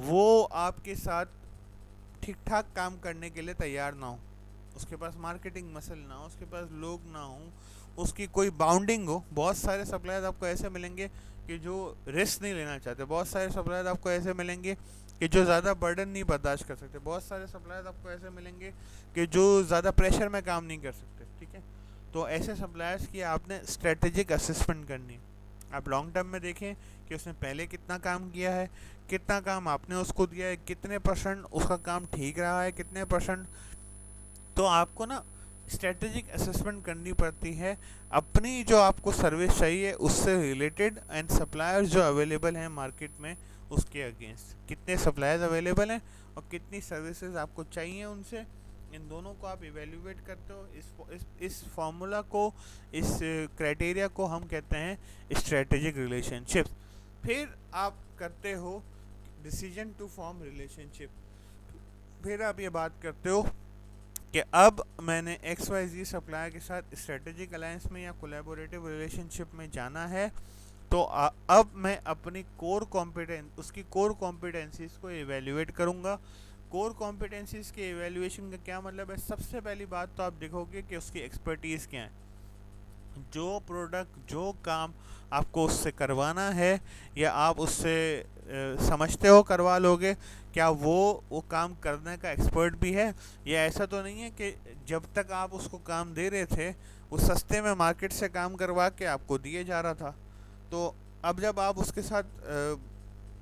वो आपके साथ ठीक ठाक काम करने के लिए तैयार ना हो, उसके पास मार्केटिंग मसल ना हो, उसके पास लोग ना हो, उसकी कोई बाउंडिंग हो। बहुत सारे सप्लायर्स आपको ऐसे मिलेंगे कि जो रिस्क नहीं लेना चाहते, बहुत सारे सप्लायर्स आपको ऐसे मिलेंगे कि जो ज़्यादा बर्डन नहीं बर्दाश्त कर सकते, बहुत सारे सप्लायर्स आपको ऐसे मिलेंगे कि जो ज़्यादा प्रेशर में काम नहीं कर सकते। ठीक है, तो ऐसे सप्लायर्स की आपने स्ट्रेटेजिक असेसमेंट करनी है। आप लॉन्ग टर्म में देखें कि उसने पहले कितना काम किया है, कितना काम आपने उसको दिया है, कितने परसेंट उसका काम ठीक रहा है, कितने परसेंट। तो आपको ना स्ट्रेटेजिक असेसमेंट करनी पड़ती है अपनी जो आपको सर्विस चाहिए उससे रिलेटेड, एंड सप्लायर्स जो अवेलेबल हैं मार्केट में उसके अगेंस्ट। कितने सप्लायर्स अवेलेबल हैं और कितनी सर्विसेज आपको चाहिए उनसे, इन दोनों को आप इवेल्युएट करते हो। इस फॉर्मूला को, इस क्राइटेरिया को हम कहते हैं स्ट्रेटेजिक रिलेशनशिप। फिर आप करते हो डिसीजन टू फॉर्म रिलेशनशिप। फिर आप ये बात करते हो कि अब मैंने XYZ सप्लायर के साथ स्ट्रेटेजिक अलायंस में या कोलैबोरेटिव रिलेशनशिप में जाना है, तो अब मैं अपनी उसकी कोर कॉम्पिटेंसीज को एवेल्युएट करूँगा। कोर कॉम्पिटेंसीज के एवेल्युएशन का क्या मतलब है? सबसे पहली बात तो आप देखोगे कि उसकी एक्सपर्टीज़ क्या है, जो प्रोडक्ट जो काम आपको उससे करवाना है या आप उससे समझते हो करवा लोगे, क्या वो काम करने का एक्सपर्ट भी है। या ऐसा तो नहीं है कि जब तक आप उसको काम दे रहे थे वो सस्ते में मार्केट से काम करवा के आपको दिए जा रहा था। तो अब जब आप उसके साथ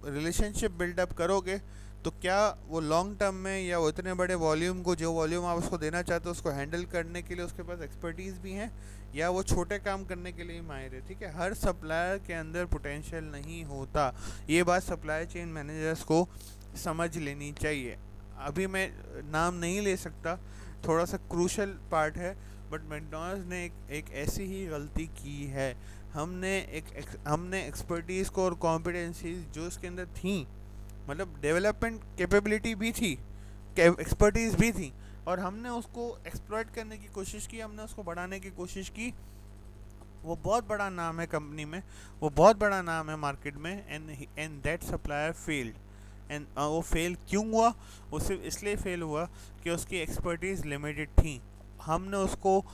रिलेशनशिप बिल्डअप करोगे तो क्या वो लॉन्ग टर्म में या वो इतने बड़े वॉल्यूम को, जो वॉल्यूम आप उसको देना चाहते हो उसको हैंडल करने के लिए उसके पास एक्सपर्टीज़ भी हैं, या वो छोटे काम करने के लिए माहिर है। ठीक है, हर सप्लायर के अंदर पोटेंशियल नहीं होता, ये बात सप्लाई चेन मैनेजर्स को समझ लेनी चाहिए। अभी मैं नाम नहीं ले सकता, थोड़ा सा क्रूशल पार्ट है, बट मैकडॉनल्ड्स ने एक ऐसी ही गलती की है। हमने एक्सपर्टीज़ को और कॉम्पिटेंसीज जो उसके अंदर थी, मतलब डेवलपमेंट कैपेबिलिटी भी थी, एक्सपर्टीज़ भी थी, और हमने उसको एक्सप्लॉइट करने की कोशिश की, हमने उसको बढ़ाने की कोशिश की। वो बहुत बड़ा नाम है कंपनी में, वो बहुत बड़ा नाम है मार्केट में, and that supplier failed. And वो फेल क्यों हुआ? वो सिर्फ इसलिए फेल हुआ कि उसकी एक्सपर्टीज़ लिमिटेड थी। हमने उसको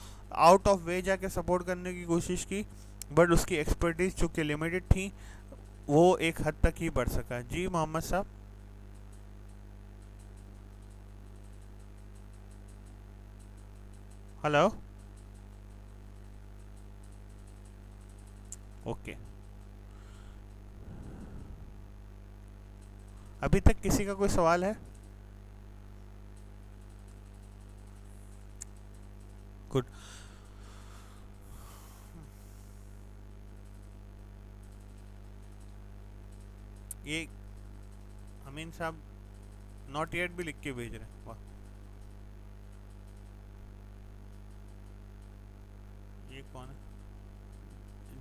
आउट ऑफ वे जाके सपोर्ट करने की कोशिश की, बट उसकी एक्सपर्टीज़ चूँकि लिमिटेड थी वो एक हद तक ही बढ़ सका। जी मोहम्मद साहब। Hello, okay. अभी तक किसी का कोई सवाल है? गुड। ये अमीन साहब नॉट येट भी लिख के भेज रहे हैं, वाह। ये कौन है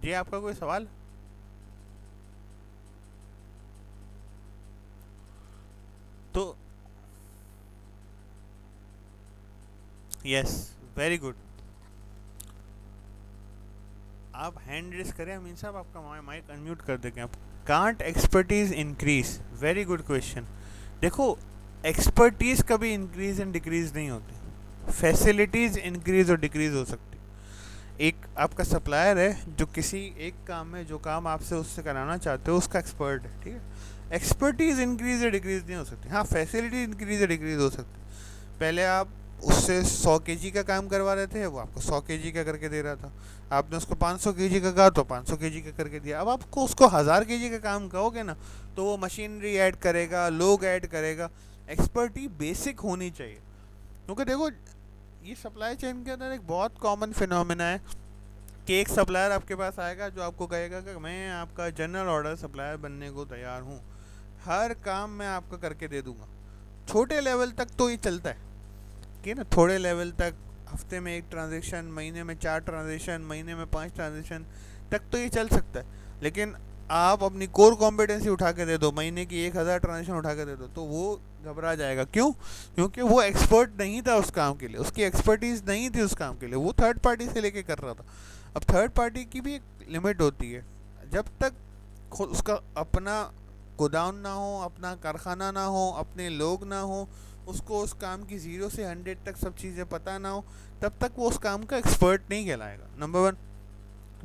जी? आपका कोई सवाल? तो यस, वेरी गुड। आप हैंड रेस करें अमीन साहब, आपका माइक अनम्यूट कर देंगे आप। Can't expertise increase, very good question. देखो, एक्सपर्टीज कभी इंक्रीज एंड डिक्रीज नहीं होती, फैसिलिटीज इंक्रीज और डिक्रीज हो सकती। एक आपका सप्लायर है जो किसी एक काम में, जो काम आपसे उससे कराना चाहते हो, उसका एक्सपर्ट है, ठीक है। एक्सपर्टीज इंक्रीज या डिक्रीज नहीं हो सकती। हाँ, फैसिलिटी इंक्रीज या डिक्रीज हो सकती। पहले आप उससे 100 केजी का काम करवा रहे थे, वो आपको 100 केजी का करके दे रहा था। आपने उसको 500 केजी का कहा तो 500 केजी का करके दिया। अब आपको उसको 1000 केजी का काम कहोगे ना, तो वो मशीनरी ऐड करेगा, लोग ऐड करेगा। एक्सपर्टी बेसिक होनी चाहिए, क्योंकि देखो ये सप्लाई चेन के अंदर एक बहुत कॉमन फिनोमेना है कि एक सप्लायर आपके पास आएगा जो आपको कहेगा कि मैं आपका जनरल ऑर्डर सप्लायर बनने को तैयार हूँ, हर काम मैं आपका करके दे दूँगा। छोटे लेवल तक तो ये चलता है कि ना, थोड़े लेवल तक हफ्ते में 1 ट्रांजेक्शन, महीने में 4 ट्रांजेक्शन, महीने में 5 ट्रांजेक्शन तक तो ये चल सकता है। लेकिन आप अपनी कोर कॉम्पिटेंसी उठा के दे दो, महीने की 1000 ट्रांजेक्शन उठा के दे दो, तो वो घबरा जाएगा। क्यों? क्योंकि वो एक्सपर्ट नहीं था उस काम के लिए, उसकी एक्सपर्टीज नहीं थी उस काम के लिए, वो थर्ड पार्टी से लेके कर रहा था। अब थर्ड पार्टी की भी एक लिमिट होती है, जब तक खुद उसका अपना गोदाम ना हो, अपना कारखाना ना हो, अपने लोग ना हो, उसको उस काम की 0 से 100 तक सब चीज़ें पता ना हो, तब तक वो उस काम का एक्सपर्ट नहीं कहलाएगा। नंबर 1।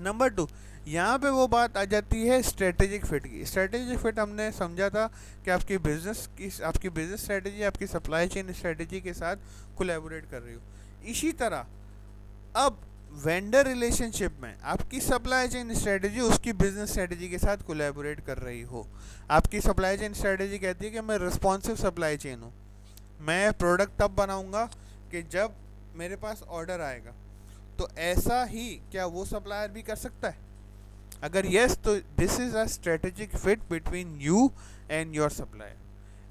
नंबर 2, यहाँ पे वो बात आ जाती है स्ट्रेटेजिक फिट की। स्ट्रेटेजिक फिट हमने समझा था कि आपकी बिजनेस स्ट्रेटेजी आपकी सप्लाई चेन स्ट्रेटेजी के साथ कोलैबोरेट कर रही हो। इसी तरह अब वेंडर रिलेशनशिप में आपकी सप्लाई चेन स्ट्रेटेजी उसकी बिजनेस स्ट्रेटेजी के साथ कोलैबोरेट कर रही हो। आपकी सप्लाई चेन स्ट्रेटेजी कहती है कि मैं रिस्पॉन्सिव सप्लाई चेन हूँ, मैं प्रोडक्ट तब बनाऊंगा कि जब मेरे पास ऑर्डर आएगा। तो ऐसा ही क्या वो सप्लायर भी कर सकता है? अगर यस, तो this is a strategic fit between you and your supplier.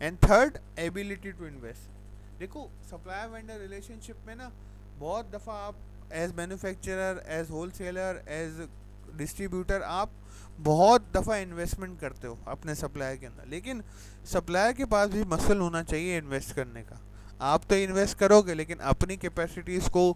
And third, ability to invest. देखो, सप्लायर वेंडर रिलेशनशिप में ना बहुत दफ़ा आप as manufacturer, as wholesaler, as distributor, आप बहुत दफ़ा इन्वेस्टमेंट करते हो अपने सप्लायर के अंदर, लेकिन सप्लायर के पास भी मसल होना चाहिए इन्वेस्ट करने का। आप तो इन्वेस्ट करोगे, लेकिन अपनी कैपेसिटीज़ को,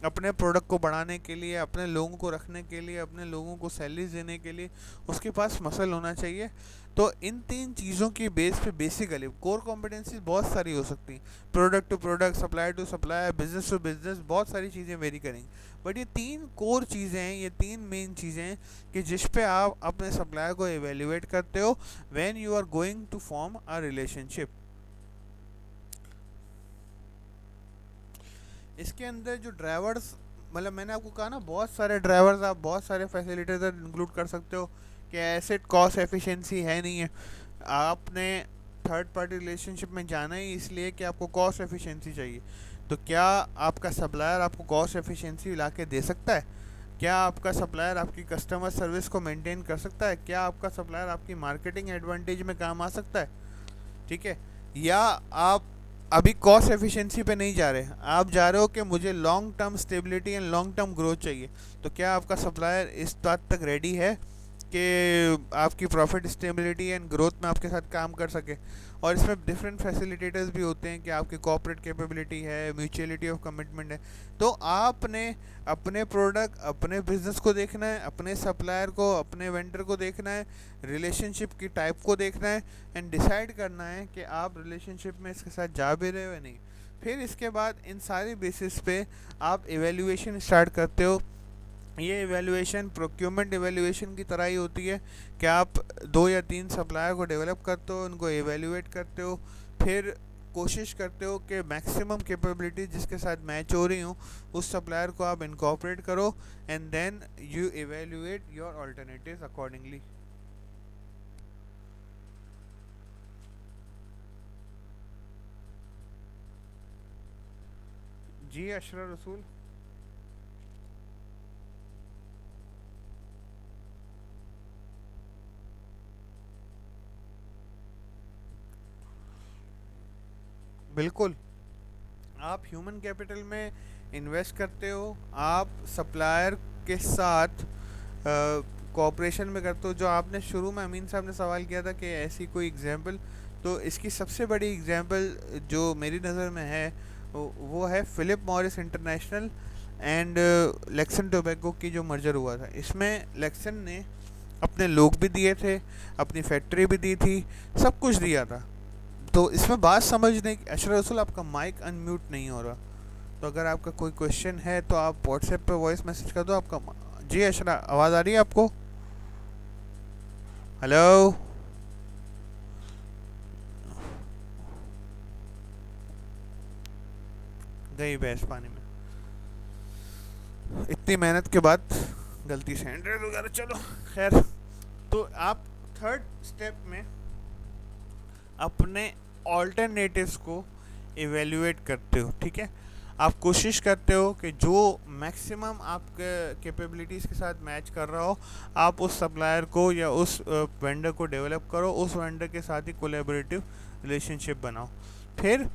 अपने प्रोडक्ट को बढ़ाने के लिए, अपने लोगों को रखने के लिए, अपने लोगों को सैलरीज देने के लिए उसके पास मसल होना चाहिए। तो इन 3 चीज़ों की बेस पे बेसिकली कोर कॉम्पिटेंसीज बहुत सारी हो सकती हैं, product to product, supplier to supplier, business to business, बहुत सारी चीज़ें वेरी करेंगी। बट ये 3 कोर चीज़ें हैं, ये 3 मेन चीज़ें हैं कि जिस पे आप अपने सप्लायर को एवेल्युएट करते हो when you are going to form a relationship. इसके अंदर जो ड्राइवर्स, मतलब मैंने आपको कहा ना, बहुत सारे ड्राइवर्स, आप बहुत सारे फैसिलिटेटर इंक्लूड कर सकते हो कि एसेट कॉस्ट एफिशिएंसी है नहीं है। आपने थर्ड पार्टी रिलेशनशिप में जाना ही इसलिए कि आपको कॉस्ट एफिशिएंसी चाहिए। तो क्या आपका सप्लायर आपको कॉस्ट एफिशिएंसी ला के दे सकता है? क्या आपका सप्लायर आपकी कस्टमर सर्विस को मेंटेन कर सकता है? क्या आपका सप्लायर आपकी मार्केटिंग एडवांटेज में काम आ सकता है? ठीक है। या आप अभी कॉस्ट एफिशिएंसी पे नहीं जा रहे, आप जा रहे हो कि मुझे long term stability and long term growth चाहिए। तो क्या आपका सप्लायर इस बात तक रेडी है कि आपकी प्रॉफिट स्टेबिलिटी एंड ग्रोथ में आपके साथ काम कर सके? और इसमें डिफरेंट फैसिलिटेटर्स भी होते हैं कि आपकी कॉर्पोरेट कैपेबिलिटी है, म्यूचुअलिटी ऑफ कमिटमेंट है। तो आपने अपने प्रोडक्ट, अपने बिजनेस को देखना है, अपने सप्लायर को, अपने वेंडर को देखना है, रिलेशनशिप की टाइप को देखना है एंड डिसाइड करना है कि आप रिलेशनशिप में इसके साथ जा भी रहे हो या नहीं। फिर इसके बाद इन सारे बेसिस पे आप एवेल्युएशन स्टार्ट करते हो। ये एवेल्युएशन प्रोक्योरमेंट एवेल्युएशन की तरह ही होती है कि आप 2 या 3 सप्लायर को डेवलप करते हो, उनको एवेल्युएट करते हो, फिर कोशिश करते हो कि मैक्सिमम कैपेबिलिटी जिसके साथ मैच हो रही हो उस सप्लायर को आप इनकॉर्पोरेट करो and then you evaluate your alternatives accordingly. जी अशरफ रसूल। बिल्कुल, आप ह्यूमन कैपिटल में इन्वेस्ट करते हो, आप सप्लायर के साथ कोऑपरेशन में करते हो। जो आपने शुरू में अमीन साहब ने सवाल किया था कि ऐसी कोई एग्जांपल, तो इसकी सबसे बड़ी एग्जांपल जो मेरी नज़र में है वो है Philip Morris International and Lexon tobacco की जो मर्जर हुआ था, इसमें लेक्सन ने अपने लोग भी दिए थे, अपनी फैक्ट्री भी दी थी, सब कुछ दिया था। तो इसमें बात समझने की, अशरफ रसूल आपका माइक अनम्यूट नहीं हो रहा, तो अगर आपका कोई क्वेश्चन है तो आप व्हाट्सएप पे वॉइस मैसेज कर दो। आपका जी अशरा, आवाज़ आ रही है आपको? हेलो, गई भैंस पानी में। इतनी मेहनत के बाद गलती से एंड्रॉइड वगैरह, चलो खैर। तो आप थर्ड स्टेप में अपने ऑल्टरनेटिव्स को इवेल्युएट करते हो, ठीक है। आप कोशिश करते हो कि जो मैक्सिमम आपके कैपेबिलिटीज़ के साथ मैच कर रहा हो, आप उस सप्लायर को या उस वेंडर को डेवलप करो, उस वेंडर के साथ ही कोलैबोरेटिव रिलेशनशिप बनाओ। फिर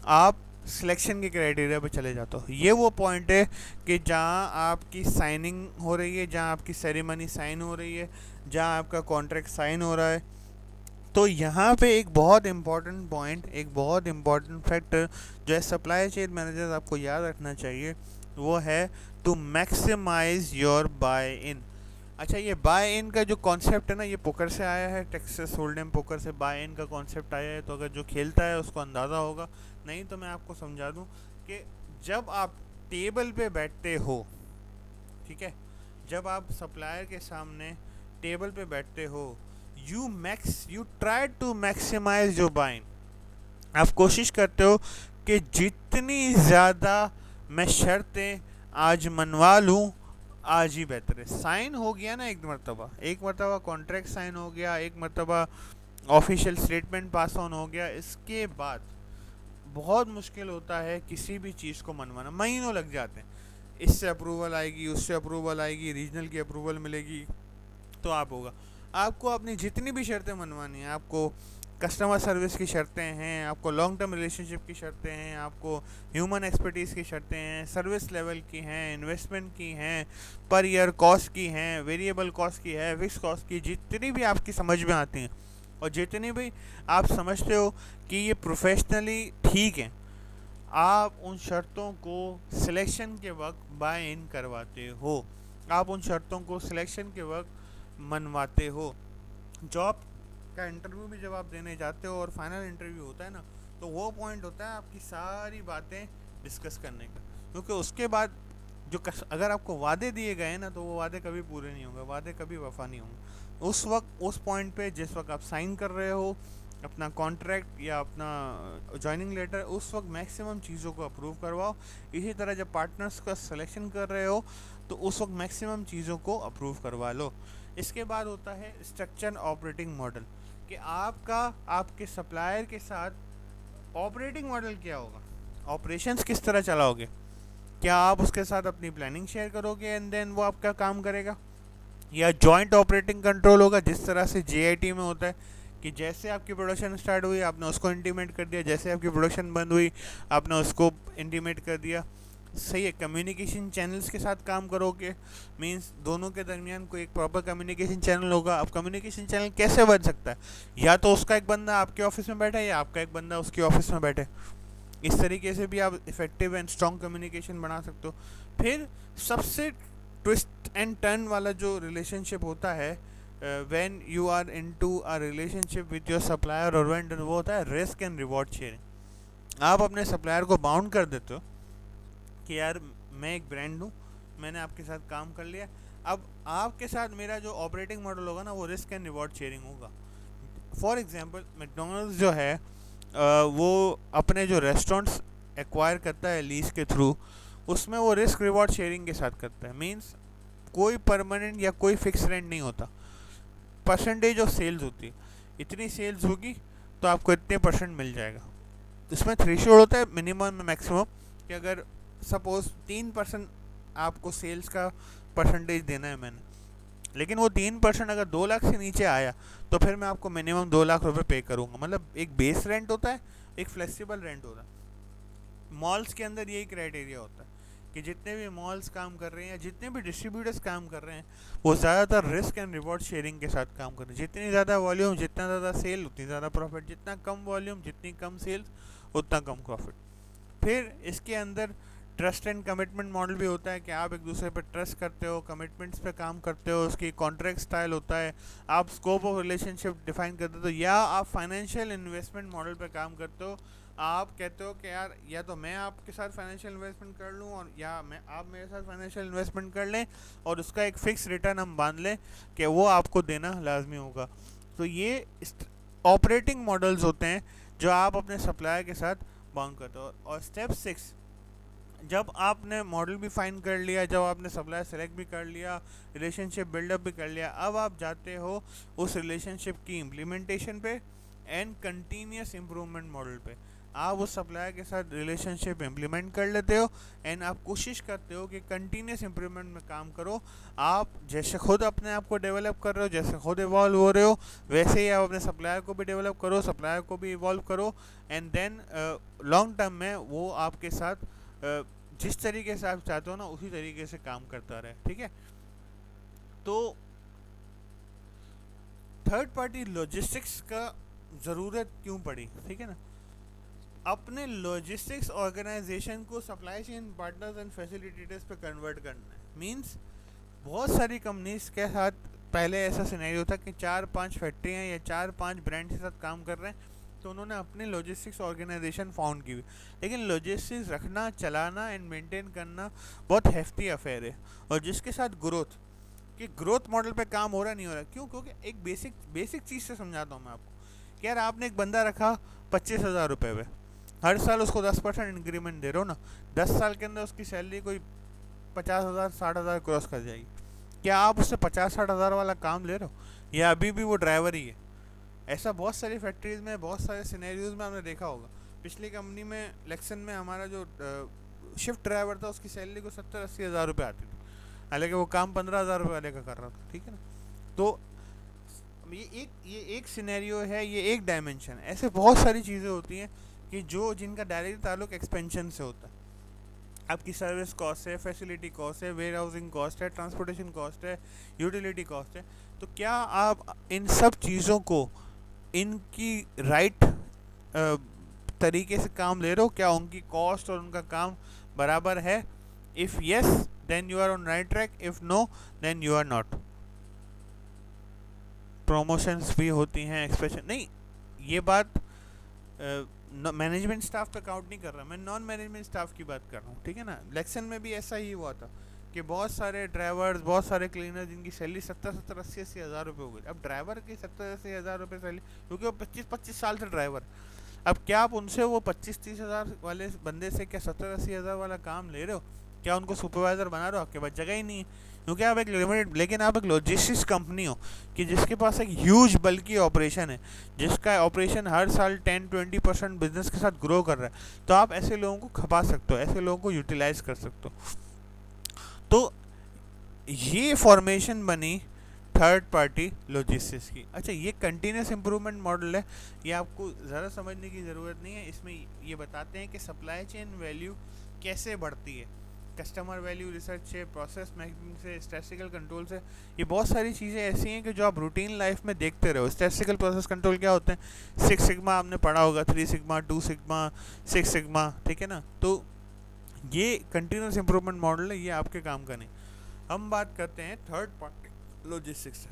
आप सिलेक्शन के क्राइटेरिया पे चले जाते हो। ये वो पॉइंट है कि जहाँ आपकी साइनिंग हो रही है, जहाँ आपकी सेरेमनी साइन हो रही है, जहाँ आपका कॉन्ट्रैक्ट साइन हो रहा है। तो यहाँ पे एक बहुत इम्पॉर्टेंट पॉइंट, एक बहुत इम्पॉर्टेंट फैक्टर जो है सप्लाई चेन मैनेजर आपको याद रखना चाहिए, वो है टू मैक्सिमाइज योर बाय इन। अच्छा, ये बाय इन का जो कॉन्सेप्ट है ना, ये पोकर से आया है, टेक्सास होल्डम पोकर से बाय इन का कॉन्सेप्ट आया है। तो अगर जो खेलता है उसको अंदाज़ा होगा, नहीं तो मैं आपको समझा दूं कि जब आप टेबल पे बैठते हो, ठीक है, जब आप सप्लायर के सामने टेबल पे बैठते हो, you try to maximise your buy in. आप कोशिश करते हो कि जितनी ज़्यादा मैं शर्तें आज मनवा लूँ, आज ही बेहतर है। साइन हो गया ना एक मरतबा कॉन्ट्रैक्ट साइन हो गया, एक मरतबा ऑफिशियल स्टेटमेंट पास ऑन हो गया, इसके बाद बहुत मुश्किल होता है किसी भी चीज़ को मनवाना, महीनों लग जाते हैं। इससे अप्रूवल आएगी, उससे अप्रूवल आएगी, रीजनल की अप्रूवल मिलेगी, तो आप होगा। आपको अपनी जितनी भी शर्तें मनवानी है, आपको कस्टमर सर्विस की शर्तें हैं, आपको लॉन्ग टर्म रिलेशनशिप की शर्तें हैं, आपको ह्यूमन एक्सपर्टीज़ की शर्तें हैं, सर्विस लेवल की हैं, इन्वेस्टमेंट की हैं, पर ईयर कॉस्ट की हैं, वेरिएबल कॉस्ट की है, फिक्स कॉस्ट की, जितनी भी आपकी समझ में आती हैं और जितनी भी आप समझते हो कि ये प्रोफेशनली ठीक है, आप उन शर्तों को सिलेक्शन के वक्त बाय इन करवाते हो, आप उन शर्तों को सिलेक्शन के वक्त मनवाते हो। जॉब का इंटरव्यू भी जब आप देने जाते हो और फाइनल इंटरव्यू होता है ना, तो वो पॉइंट होता है आपकी सारी बातें डिस्कस करने का, क्योंकि उसके बाद जो अगर आपको वादे दिए गए ना, तो वो वादे कभी पूरे नहीं होंगे, वादे कभी वफा नहीं होंगे। उस वक्त, उस पॉइंट पे जिस वक्त आप साइन कर रहे हो अपना कॉन्ट्रैक्ट या अपना ज्वाइनिंग लेटर, उस वक्त मैक्सिमम चीज़ों को अप्रूव करवाओ। इसी तरह जब पार्टनर्स का सिलेक्शन कर रहे हो, तो उस वक्त मैक्सिमम चीज़ों को अप्रूव करवा लो। इसके बाद होता है स्ट्रक्चर ऑपरेटिंग मॉडल, कि आपका आपके सप्लायर के साथ ऑपरेटिंग मॉडल क्या होगा, ऑपरेशंस किस तरह चलाओगे। क्या आप उसके साथ अपनी प्लानिंग शेयर करोगे एंड देन वो आपका काम करेगा, या जॉइंट ऑपरेटिंग कंट्रोल होगा, जिस तरह से JIT में होता है कि जैसे आपकी प्रोडक्शन स्टार्ट हुई आपने उसको इंटीमेट कर दिया, जैसे आपकी प्रोडक्शन बंद हुई आपने उसको इंटीमेट कर दिया। सही है, कम्युनिकेशन चैनल्स के साथ काम करोगे, मींस दोनों के दरमियान कोई एक प्रॉपर कम्युनिकेशन चैनल होगा। अब कम्युनिकेशन चैनल कैसे बन सकता है, या तो उसका एक बंदा आपके ऑफिस में बैठे या आपका एक बंदा उसके ऑफिस में बैठे, इस तरीके से भी आप इफेक्टिव एंड स्ट्रॉन्ग कम्युनिकेशन बना सकते हो। फिर सबसे ट्विस्ट एंड टर्न वाला जो रिलेशनशिप होता है when you are into a relationship with your supplier और वेंडर, वो होता है रिस्क एंड रिवॉर्ड शेयरिंग। आप अपने सप्लायर को बाउंड कर देते हो कि यार मैं एक ब्रांड हूँ, मैंने आपके साथ काम कर लिया, अब आपके साथ मेरा जो ऑपरेटिंग मॉडल होगा ना, वो रिस्क एंड रिवॉर्ड शेयरिंग होगा। फॉर एग्जांपल मैकडोनल्ड्स जो है वो अपने जो रेस्टोरेंट्स एक्वायर करता है लीज के थ्रू, उसमें वो रिस्क रिवॉर्ड शेयरिंग के साथ करता है। मींस कोई परमानेंट या कोई फिक्स रेंट नहीं होता, परसेंटेज ऑफ सेल्स होती है, इतनी सेल्स होगी तो आपको इतने परसेंट मिल जाएगा। इसमें थ्रेशोल्ड होता है मिनिमम मैक्सिमम, कि अगर सपोज 3% आपको सेल्स का परसेंटेज देना है मैंने, लेकिन वो 3% अगर 2 लाख से नीचे आया तो फिर मैं आपको मिनिमम 2 लाख रुपए पे करूँगा। मतलब एक बेस रेंट होता है, एक फ्लेक्सिबल रेंट होता है। मॉल्स के अंदर यही क्राइटेरिया होता है कि जितने भी मॉल्स काम कर रहे हैं, जितने भी डिस्ट्रीब्यूटर्स काम कर रहे हैं, वो ज़्यादातर रिस्क एंड रिवॉर्ड शेयरिंग के साथ काम कर रहे हैं। जितनी ज़्यादा वॉल्यूम, जितना ज़्यादा सेल, उतनी ज़्यादा प्रॉफिट, जितना कम वॉल्यूम, जितनी कम सेल्स, उतना कम प्रॉफिट। फिर इसके अंदर ट्रस्ट एंड कमिटमेंट मॉडल भी होता है कि आप एक दूसरे पर ट्रस्ट करते हो, कमिटमेंट्स पे काम करते हो, उसकी कॉन्ट्रैक्ट स्टाइल होता है, आप स्कोप ऑफ रिलेशनशिप डिफाइन करते हो, या आप फाइनेंशियल इन्वेस्टमेंट मॉडल पे काम करते हो। आप कहते हो कि यार या तो मैं आपके साथ फाइनेंशियल इन्वेस्टमेंट कर लूँ और या मैं आप मेरे साथ फाइनेंशियल इन्वेस्टमेंट कर लें और उसका एक फ़िक्स रिटर्न हम बांध लें कि वो आपको देना लाजमी होगा। तो ये ऑपरेटिंग मॉडल्स होते हैं जो आप अपने सप्लायर के साथ बाउंड करते हो। और स्टेप 6, जब आपने मॉडल भी फाइन कर लिया, जब आपने सप्लायर सेलेक्ट भी कर लिया, रिलेशनशिप बिल्डअप भी कर लिया, अब आप जाते हो उस रिलेशनशिप की इम्प्लीमेंटेशन पे एंड कंटिन्यूस इम्प्रूवमेंट मॉडल पे। आप उस सप्लायर के साथ रिलेशनशिप इम्प्लीमेंट कर लेते हो एंड आप कोशिश करते हो कि कंटिन्यूस इम्प्रूवमेंट में काम करो। आप जैसे खुद अपने आप को डेवलप कर रहे हो, जैसे खुद इवॉल्व हो रहे हो, वैसे ही आप अपने सप्लायर को भी डेवलप करो, सप्लायर को भी इवॉल्व करो एंड देन लॉन्ग टर्म में वो आपके साथ जिस तरीके से आप चाहते हो ना उसी तरीके से काम करता रहे। ठीक है, तो थर्ड पार्टी लॉजिस्टिक्स का ज़रूरत क्यों पड़ी? ठीक है ना, अपने लॉजिस्टिक्स ऑर्गेनाइजेशन को supply chain partners and facilitators पे कन्वर्ट करना है। मींस बहुत सारी कंपनीज के साथ पहले ऐसा सिनेरियो था कि 4-5 फैक्ट्रियाँ या 4-5 ब्रांड के साथ काम कर रहे हैं, तो उन्होंने अपनी लॉजिस्टिक्स ऑर्गेनाइजेशन फाउंड की हुई। लेकिन लॉजिस्टिक्स रखना, चलाना एंड मेंटेन करना बहुत हेफ्टी अफेयर है। और जिसके साथ ग्रोथ मॉडल पे काम हो रहा नहीं हो रहा, क्यों? क्योंकि एक बेसिक चीज़ से समझाता हूँ मैं आपको कि यार आपने एक बंदा रखा 25,000 रुपये पे, हर साल उसको 10% इंक्रीमेंट दे रहे हो ना, 10 साल के अंदर उसकी सैलरी कोई 50,000 60,000 क्रॉस कर जाएगी। क्या आप उससे 50-60 हज़ार वाला काम ले रहे हो या अभी भी वो ड्राइवर ही है? ऐसा बहुत सारी फैक्ट्रीज में, बहुत सारे सिनेरियोज में हमने देखा होगा। पिछली कंपनी में लेक्सन में हमारा जो शिफ्ट ड्राइवर था उसकी सैलरी को 70-80 हज़ार रुपये आती थी, हालांकि वो काम 15,000 रुपये वाले का कर रहा था। ठीक है ना, तो ये एक सिनेरियो है, ये एक डायमेंशन। ऐसे बहुत सारी चीज़ें होती हैं कि जिनका डायरेक्ट ताल्लुक एक्सपेंशन से होता है। आपकी सर्विस कॉस्ट है, फैसिलिटी कॉस्ट है, वेयर हाउसिंग कॉस्ट है, ट्रांसपोर्टेशन कॉस्ट है, यूटिलिटी कॉस्ट है। तो क्या आप इन सब चीज़ों को इनकी राइट तरीके से काम ले रहे हो? क्या उनकी कॉस्ट और उनका काम बराबर है? If yes then you are on right track, if no then you are not. Promotions भी होती हैं, एक्सप्रेशन नहीं, ये बात मैनेजमेंट स्टाफ पे काउंट नहीं कर रहा, मैं नॉन मैनेजमेंट स्टाफ की बात कर रहा हूँ। ठीक है ना, इलेक्शन में भी ऐसा ही हुआ था कि बहुत सारे ड्राइवर्स, बहुत सारे क्लीनर जिनकी सैलरी 70-80 हज़ार रुपये हो गई। अब ड्राइवर की 70-80 हज़ार रुपये सैलरी, क्योंकि वो 25-25 साल से ड्राइवर। अब क्या आप उनसे वो 25-30 हज़ार वाले बंदे से क्या 70-80 हज़ार वाला काम ले रहे हो? क्या उनको सुपरवाइज़र बना रहे हो? आपके पास जगह ही नहीं है, क्योंकि आप एक लिमिटेड, लेकिन आप एक लॉजिस्टिक्स कंपनी हो कि जिसके पास एक ह्यूज बल्कि ऑपरेशन है, जिसका ऑपरेशन हर साल 10-20% बिजनेस के साथ ग्रो कर रहा है, तो आप ऐसे लोगों को खपा सकते हो, ऐसे लोगों को यूटिलाइज कर सकते हो। तो ये फॉर्मेशन बनी थर्ड पार्टी लॉजिस्टिक्स की। अच्छा, ये कंटिन्यूस इम्प्रूवमेंट मॉडल है, ये आपको ज़्यादा समझने की ज़रूरत नहीं है। इसमें ये बताते हैं कि सप्लाई चेन वैल्यू कैसे बढ़ती है, कस्टमर वैल्यू रिसर्च से, प्रोसेस मैनेजमेंट से, स्टैटिस्टिकल कंट्रोल से। ये बहुत सारी चीज़ें ऐसी हैं कि जो आप रूटीन लाइफ में देखते रहो। स्टैटिस्टिकल प्रोसेस कंट्रोल क्या होते हैं? 6 सिग्मा आपने पढ़ा होगा, 3 सिग्मा, 2 सिग्मा, 6 सिग्मा। ठीक है ना, तो ये कंटिन्यूस इम्प्रूवमेंट मॉडल है, ये आपके काम का नहीं। हम बात करते हैं थर्ड पार्टी लॉजिस्टिक्स से।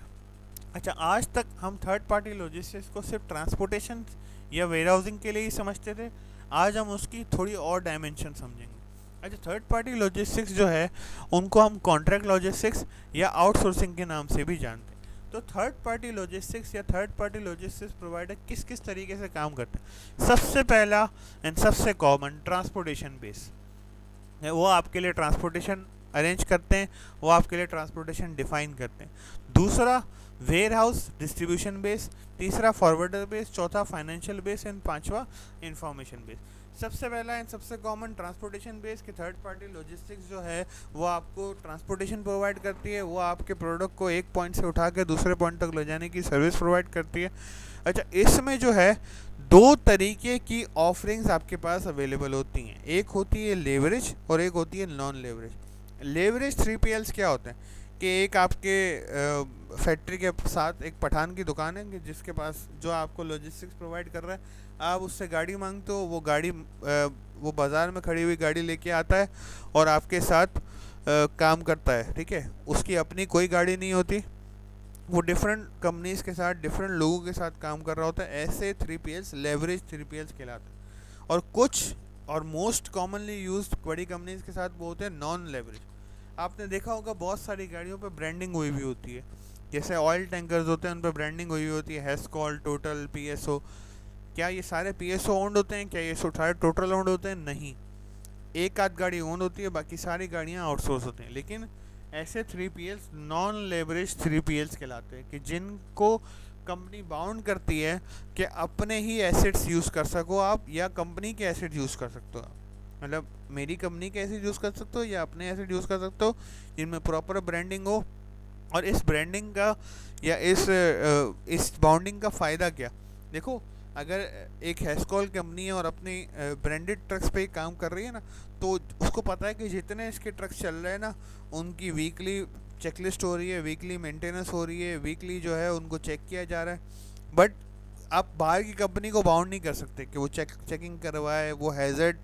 अच्छा, आज तक हम थर्ड पार्टी लॉजिस्टिक्स को सिर्फ ट्रांसपोर्टेशन या वेयर हाउसिंग के लिए ही समझते थे। आज हम उसकी थोड़ी और डायमेंशन समझेंगे। अच्छा, थर्ड पार्टी लॉजिस्टिक्स जो है उनको हम कॉन्ट्रैक्ट लॉजिस्टिक्स या आउटसोर्सिंग के नाम से भी जानते हैं। तो थर्ड पार्टी लॉजिस्टिक्स या थर्ड पार्टी लॉजिस्टिक्स प्रोवाइडर किस किस तरीके से काम करते हैं? सबसे पहला एंड सबसे कॉमन, ट्रांसपोर्टेशन बेस। वो आपके लिए ट्रांसपोर्टेशन अरेंज करते हैं, वो आपके लिए ट्रांसपोर्टेशन डिफाइन करते हैं। दूसरा वेयर हाउस डिस्ट्रीब्यूशन बेस, तीसरा फॉरवर्डर बेस, चौथा फाइनेंशियल बेस एंड पांचवा इंफॉर्मेशन बेस। सबसे पहला एंड सबसे कॉमन ट्रांसपोर्टेशन बेस की थर्ड पार्टी लॉजिस्टिक्स जो है वो आपको ट्रांसपोर्टेशन प्रोवाइड करती है, वो आपके प्रोडक्ट को एक पॉइंट से उठा के दूसरे पॉइंट तक ले जाने की सर्विस प्रोवाइड करती है। अच्छा, इसमें जो है दो तरीके की ऑफरिंग्स आपके पास अवेलेबल होती हैं, एक होती है लेवरेज और एक होती है नॉन लेवरेज। लेवरेज 3PLs क्या होते हैं कि एक आपके फैक्ट्री के साथ एक पठान की दुकान है कि जिसके पास जो आपको लॉजिस्टिक्स प्रोवाइड कर रहा है, आप उससे गाड़ी मांगते हो, वो गाड़ी वो बाज़ार में खड़ी हुई गाड़ी लेके आता है और आपके साथ काम करता है, ठीक है। उसकी अपनी कोई गाड़ी नहीं होती, वो डिफरेंट कंपनीज के साथ डिफरेंट लोगों के साथ काम कर रहा होता है। ऐसे 3PLs लेवरेज 3PLs कहलाते हैं। और कुछ और मोस्ट कॉमनली यूज्ड बड़ी कंपनीज के साथ वो होते हैं नॉन लेवरेज। आपने देखा होगा बहुत सारी गाड़ियों पे ब्रांडिंग हुई हुई होती है, जैसे ऑयल टैंकर्स होते हैं उन पर ब्रांडिंग हुई हुई होती है, हेस्कॉल, टोटल, PSO। क्या ये सारे PSO ओन्ड होते हैं? क्या ये सारे टोटल ओन्ड होते हैं? नहीं, एक आध गाड़ी ओन होती है, बाकी सारी गाड़ियाँ आउटसोर्स होती हैं। लेकिन ऐसे 3PLs नॉन लेवरेज 3PLs कहलाते हैं कि जिनको कंपनी बाउंड करती है कि अपने ही एसेट्स यूज़ कर सको आप, या कंपनी के एसेट यूज़ कर सकते हो आप। मतलब मेरी कंपनी के एसेट यूज़ कर सकते हो या अपने एसेट यूज़ कर सकते हो, जिनमें प्रॉपर ब्रांडिंग हो। और इस ब्रांडिंग का या इस बाउंडिंग का फ़ायदा क्या? देखो, अगर एक हेस्कॉल कंपनी है और अपनी ब्रांडेड ट्रक्स पे ही काम कर रही है ना, तो उसको पता है कि जितने इसके ट्रक्स चल रहे हैं ना, उनकी वीकली चेकलिस्ट हो रही है, वीकली मेंटेनेंस हो रही है, वीकली जो है उनको चेक किया जा रहा है। बट आप बाहर की कंपनी को बाउंड नहीं कर सकते कि वो चेकिंग करवाए, वो हैज़र्ड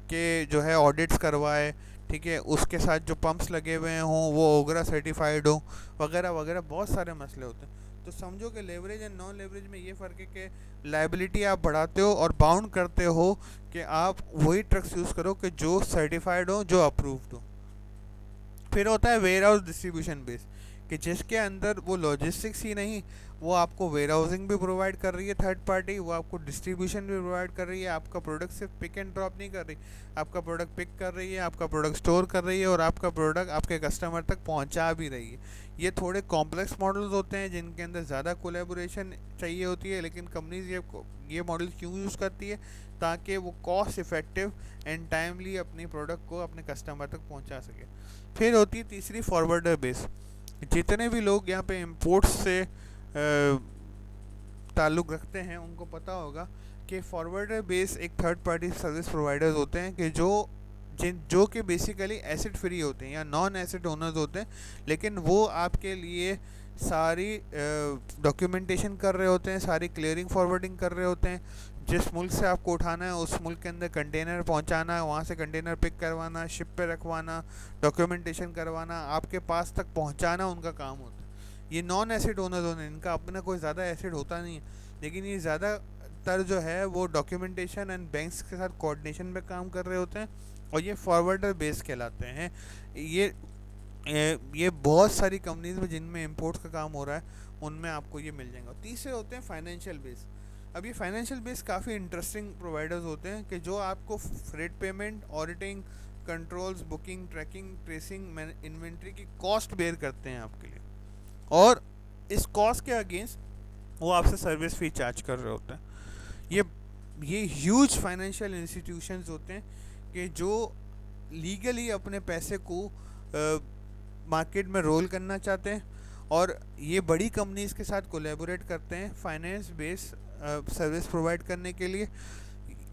के जो है ऑडिट्स करवाए, ठीक है, उसके साथ जो पंप्स लगे हुए हों वो ओगरा सर्टिफाइड हो, वगैरह वगैरह बहुत सारे मसले होते हैं। तो समझो कि लेवरेज एंड नॉन लेवरेज में ये फ़र्क है कि लाइबिलिटी आप बढ़ाते हो और बाउंड करते हो कि आप वही ट्रक्स यूज़ करो कि जो सर्टिफाइड हो, जो अप्रूव्ड हो। फिर होता है वेयर हाउस डिस्ट्रीब्यूशन बेस, कि जिसके अंदर वो लॉजिस्टिक्स ही नहीं, वो आपको वेयर हाउसिंग भी प्रोवाइड कर रही है थर्ड पार्टी, वो आपको डिस्ट्रीब्यूशन भी प्रोवाइड कर रही है। आपका प्रोडक्ट सिर्फ पिक एंड ड्रॉप नहीं कर रही, आपका प्रोडक्ट पिक कर रही है, आपका प्रोडक्ट स्टोर कर रही है और आपका प्रोडक्ट आपके कस्टमर तक पहुंचा भी रही है। ये थोड़े कॉम्प्लेक्स मॉडल्स होते हैं जिनके अंदर ज़्यादा कोलेबोरेशन चाहिए होती है, लेकिन कंपनीज ये मॉडल क्यों यूज़ करती है? ताकि वो कॉस्ट इफ़ेक्टिव एंड टाइमली अपनी प्रोडक्ट को अपने कस्टमर तक पहुंचा सके। फिर होती है तीसरी, फॉरवर्डर बेस। जितने भी लोग यहाँ पे इंपोर्ट्स से ताल्लुक़ रखते हैं उनको पता होगा कि फॉरवर्डर बेस एक थर्ड पार्टी सर्विस प्रोवाइडर्स होते हैं कि जो कि बेसिकली एसेट फ्री होते हैं या नॉन एसेट ओनर्स होते हैं, लेकिन वो आपके लिए सारी डॉक्यूमेंटेशन कर रहे होते हैं, सारी क्लियरिंग फॉरवर्डिंग कर रहे होते हैं। जिस मुल्क से आपको उठाना है उस मुल्क के अंदर कंटेनर पहुंचाना है, वहाँ से कंटेनर पिक करवाना, शिप पे रखवाना, डॉक्यूमेंटेशन करवाना, आपके पास तक पहुंचाना उनका काम होता है। ये नॉन एसेट ओनर्स होने, इनका अपना कोई ज़्यादा एसेट होता नहीं है, लेकिन ये ज़्यादातर जो है वो डॉक्यूमेंटेशन एंड बैंक्स के साथ कोऑर्डिनेशन पे काम कर रहे होते हैं, और ये फॉरवर्डर बेस कहलाते हैं। ये बहुत सारी कंपनीज में जिनमें इंपोर्ट्स का काम हो रहा है उनमें आपको ये मिल जाएगा। तीसरे होते हैं फाइनेंशियल बेस। अब ये फाइनेंशियल बेस काफ़ी इंटरेस्टिंग प्रोवाइडर्स होते हैं कि जो आपको freight payment, auditing, controls, booking, tracking, tracing, inventory की कॉस्ट बेयर करते हैं आपके लिए, और इस कॉस्ट के अगेंस्ट वो आपसे सर्विस फी चार्ज कर रहे होते हैं। ये ये ह्यूज फाइनेंशियल इंस्टीट्यूशंस होते हैं कि जो लीगली अपने पैसे को मार्केट में रोल करना चाहते हैं, और ये बड़ी कंपनीज के साथ कोलैबोरेट करते हैं फाइनेंस बेस सर्विस प्रोवाइड करने के लिए।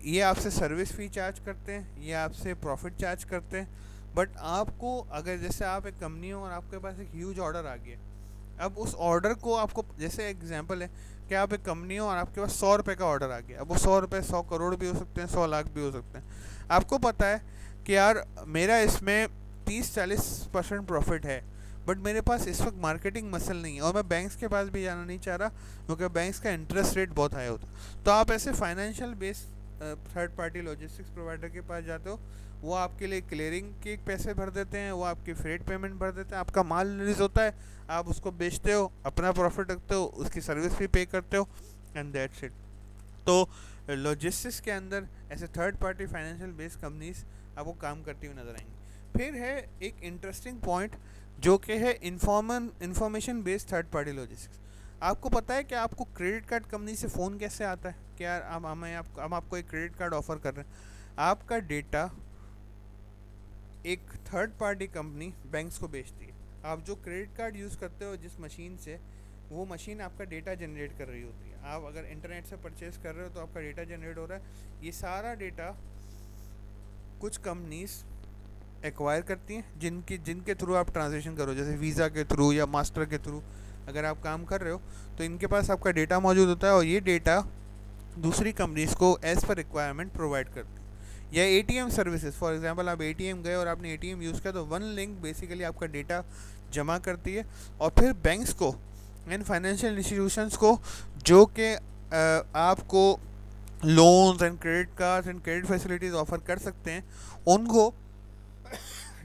ये आपसे सर्विस फ़ी चार्ज करते हैं, ये आपसे प्रॉफिट चार्ज करते हैं। बट आपको, अगर जैसे आप एक कंपनी हो और आपके पास एक ह्यूज ऑर्डर आ गया, अब उस ऑर्डर को आपको, जैसे एग्जांपल है कि आप एक कंपनी हो और आपके पास 100 रुपये का ऑर्डर आ गया। अब वो 100 रुपये 100 करोड़ भी हो सकते हैं, 100 लाख भी हो सकते हैं। आपको पता है कि यार मेरा इसमें 30-40% प्रॉफिट है, बट मेरे पास इस वक्त मार्केटिंग मसल नहीं है और मैं बैंक्स के पास भी जाना नहीं चाह रहा क्योंकि बैंक्स का इंटरेस्ट रेट बहुत हाई होता है। तो आप ऐसे financial base third party logistics provider के पास जाते हो, वो आपके लिए क्लियरिंग के पैसे भर देते हैं, वो आपकी फ्रेट पेमेंट भर देते हैं, आपका माल रिलीज होता है, आप उसको बेचते हो, अपना प्रॉफिट रखते हो, उसकी सर्विस भी पे करते हो, एंड दैट्स इट। तो लॉजिस्टिक्स के अंदर ऐसे third party financial based companies आपको काम करती हुई नजर आएंगी। फिर है एक इंटरेस्टिंग पॉइंट जो कि है information based third party logistics. आपको पता है कि आपको क्रेडिट कार्ड कंपनी से फ़ोन कैसे आता है कि यार हम आपको एक क्रेडिट कार्ड ऑफ़र कर रहे हैं। आपका डेटा एक थर्ड पार्टी कंपनी बैंक्स को बेचती है। आप जो क्रेडिट कार्ड यूज़ करते हो जिस मशीन से, वो मशीन आपका डेटा जनरेट कर रही होती है। आप अगर इंटरनेट से परचेज कर रहे हो तो आपका डेटा जनरेट हो रहा है। ये सारा डेटा कुछ कंपनीज एक्वायर करती हैं, जिनके थ्रू आप ट्रांजेक्शन करो, जैसे वीज़ा के थ्रू या मास्टर के थ्रू अगर आप काम कर रहे हो, तो इनके पास आपका डेटा मौजूद होता है और ये डेटा दूसरी कंपनीज को एज़ पर रिक्वायरमेंट प्रोवाइड करती है। या एटीएम सर्विसेज, फॉर एग्जांपल आप एटीएम गए और आपने एटीएम यूज़ किया, तो वन लिंक बेसिकली आपका डेटा जमा करती है और फिर बैंक्स को एंड फाइनेंशियल इंस्टीट्यूशंस को जो कि आपको loans and credit cards and credit facilities offer कर सकते हैं, उनको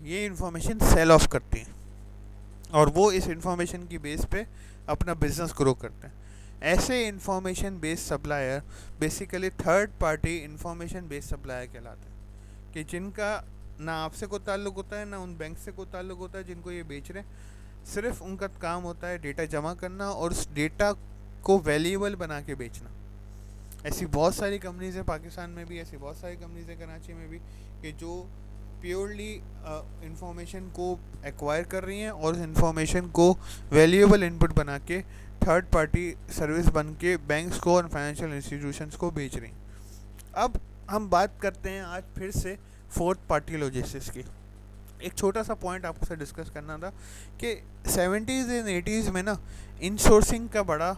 ये इन्फॉर्मेशन सेल ऑफ करती हैं और वो इस इंफॉर्मेशन की बेस पे अपना बिजनेस ग्रो करते हैं। ऐसे information based supplier basically third party information based supplier कहलाते हैं, कि जिनका ना आपसे कोई ताल्लुक होता है ना उन बैंक से कोई ताल्लुक होता है जिनको ये बेच रहे हैं। सिर्फ उनका काम होता है डेटा जमा करना और उस डेटा को वैल्यूएबल बना के बेचना। ऐसी बहुत सारी कंपनीज हैं पाकिस्तान में भी, ऐसी बहुत सारी कंपनीज हैं कराची में भी, कि जो प्योरली इंफॉर्मेशन को एक्वायर कर रही हैं और उस इंफॉर्मेशन को वैल्यूएबल इनपुट बना के थर्ड पार्टी सर्विस बन के बैंक्स को और फाइनेंशियल इंस्टीट्यूशंस को बेच रही हैं। अब हम बात करते हैं आज फिर से फोर्थ पार्टी लॉजिस्टिक्स की। एक छोटा सा पॉइंट आपके साथ डिस्कस करना था कि 70s एंड 80s में ना इनसोर्सिंग का बड़ा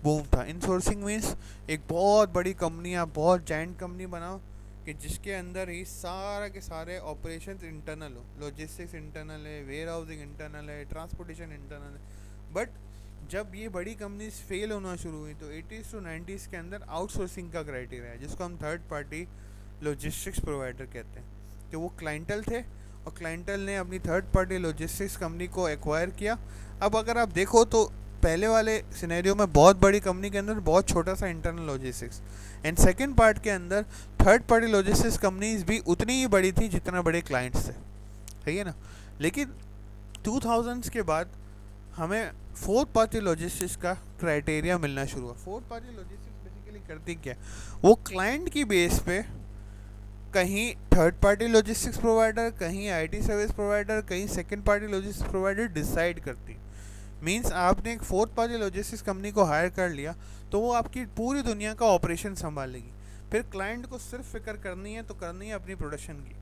बूम था। इनसोर्सिंग मीन्स एक बहुत बड़ी कंपनी, आप बहुत जाइंट कंपनी बनाओ कि जिसके अंदर ही सारा के सारे ऑपरेशंस इंटरनल हो, लॉजिस्टिक्स इंटरनल है, वेयर हाउसिंग इंटरनल है, ट्रांसपोर्टेशन इंटरनल है। बट जब ये बड़ी कंपनीज फेल होना शुरू हुई तो 80s टू 90s के अंदर आउटसोर्सिंग का क्राइटेरिया है, जिसको हम थर्ड पार्टी लॉजिस्टिक्स प्रोवाइडर कहते हैं। तो वो क्लाइंटल थे और क्लाइंटल ने अपनी थर्ड पार्टी लॉजिस्टिक्स कंपनी को एक्वायर किया। अब अगर आप देखो तो पहले वाले सिनेरियो में बहुत बड़ी कंपनी के अंदर बहुत छोटा सा internal logistics, and second part के अंदर थर्ड पार्टी लॉजिस्टिक्स कंपनीज भी उतनी ही बड़ी थी जितना बड़े क्लाइंट्स थे, सही है ना। लेकिन 2000s के बाद हमें फोर्थ पार्टी लॉजिस्टिक्स का क्राइटेरिया मिलना शुरू हुआ। फोर्थ पार्टी लॉजिस्टिक्स बेसिकली करती क्या, वो क्लाइंट की बेस पे कहीं थर्ड पार्टी लॉजिस्टिक्स प्रोवाइडर, कहीं आईटी सर्विस प्रोवाइडर, कहीं second party logistics provider decide करती। मींस आपने एक फोर्थ पार्टी लॉजिस्टिक्स कंपनी को हायर कर लिया तो वो आपकी पूरी दुनिया का ऑपरेशन संभालेगी। फिर क्लाइंट को सिर्फ फिक्र करनी है तो करनी है अपनी प्रोडक्शन की।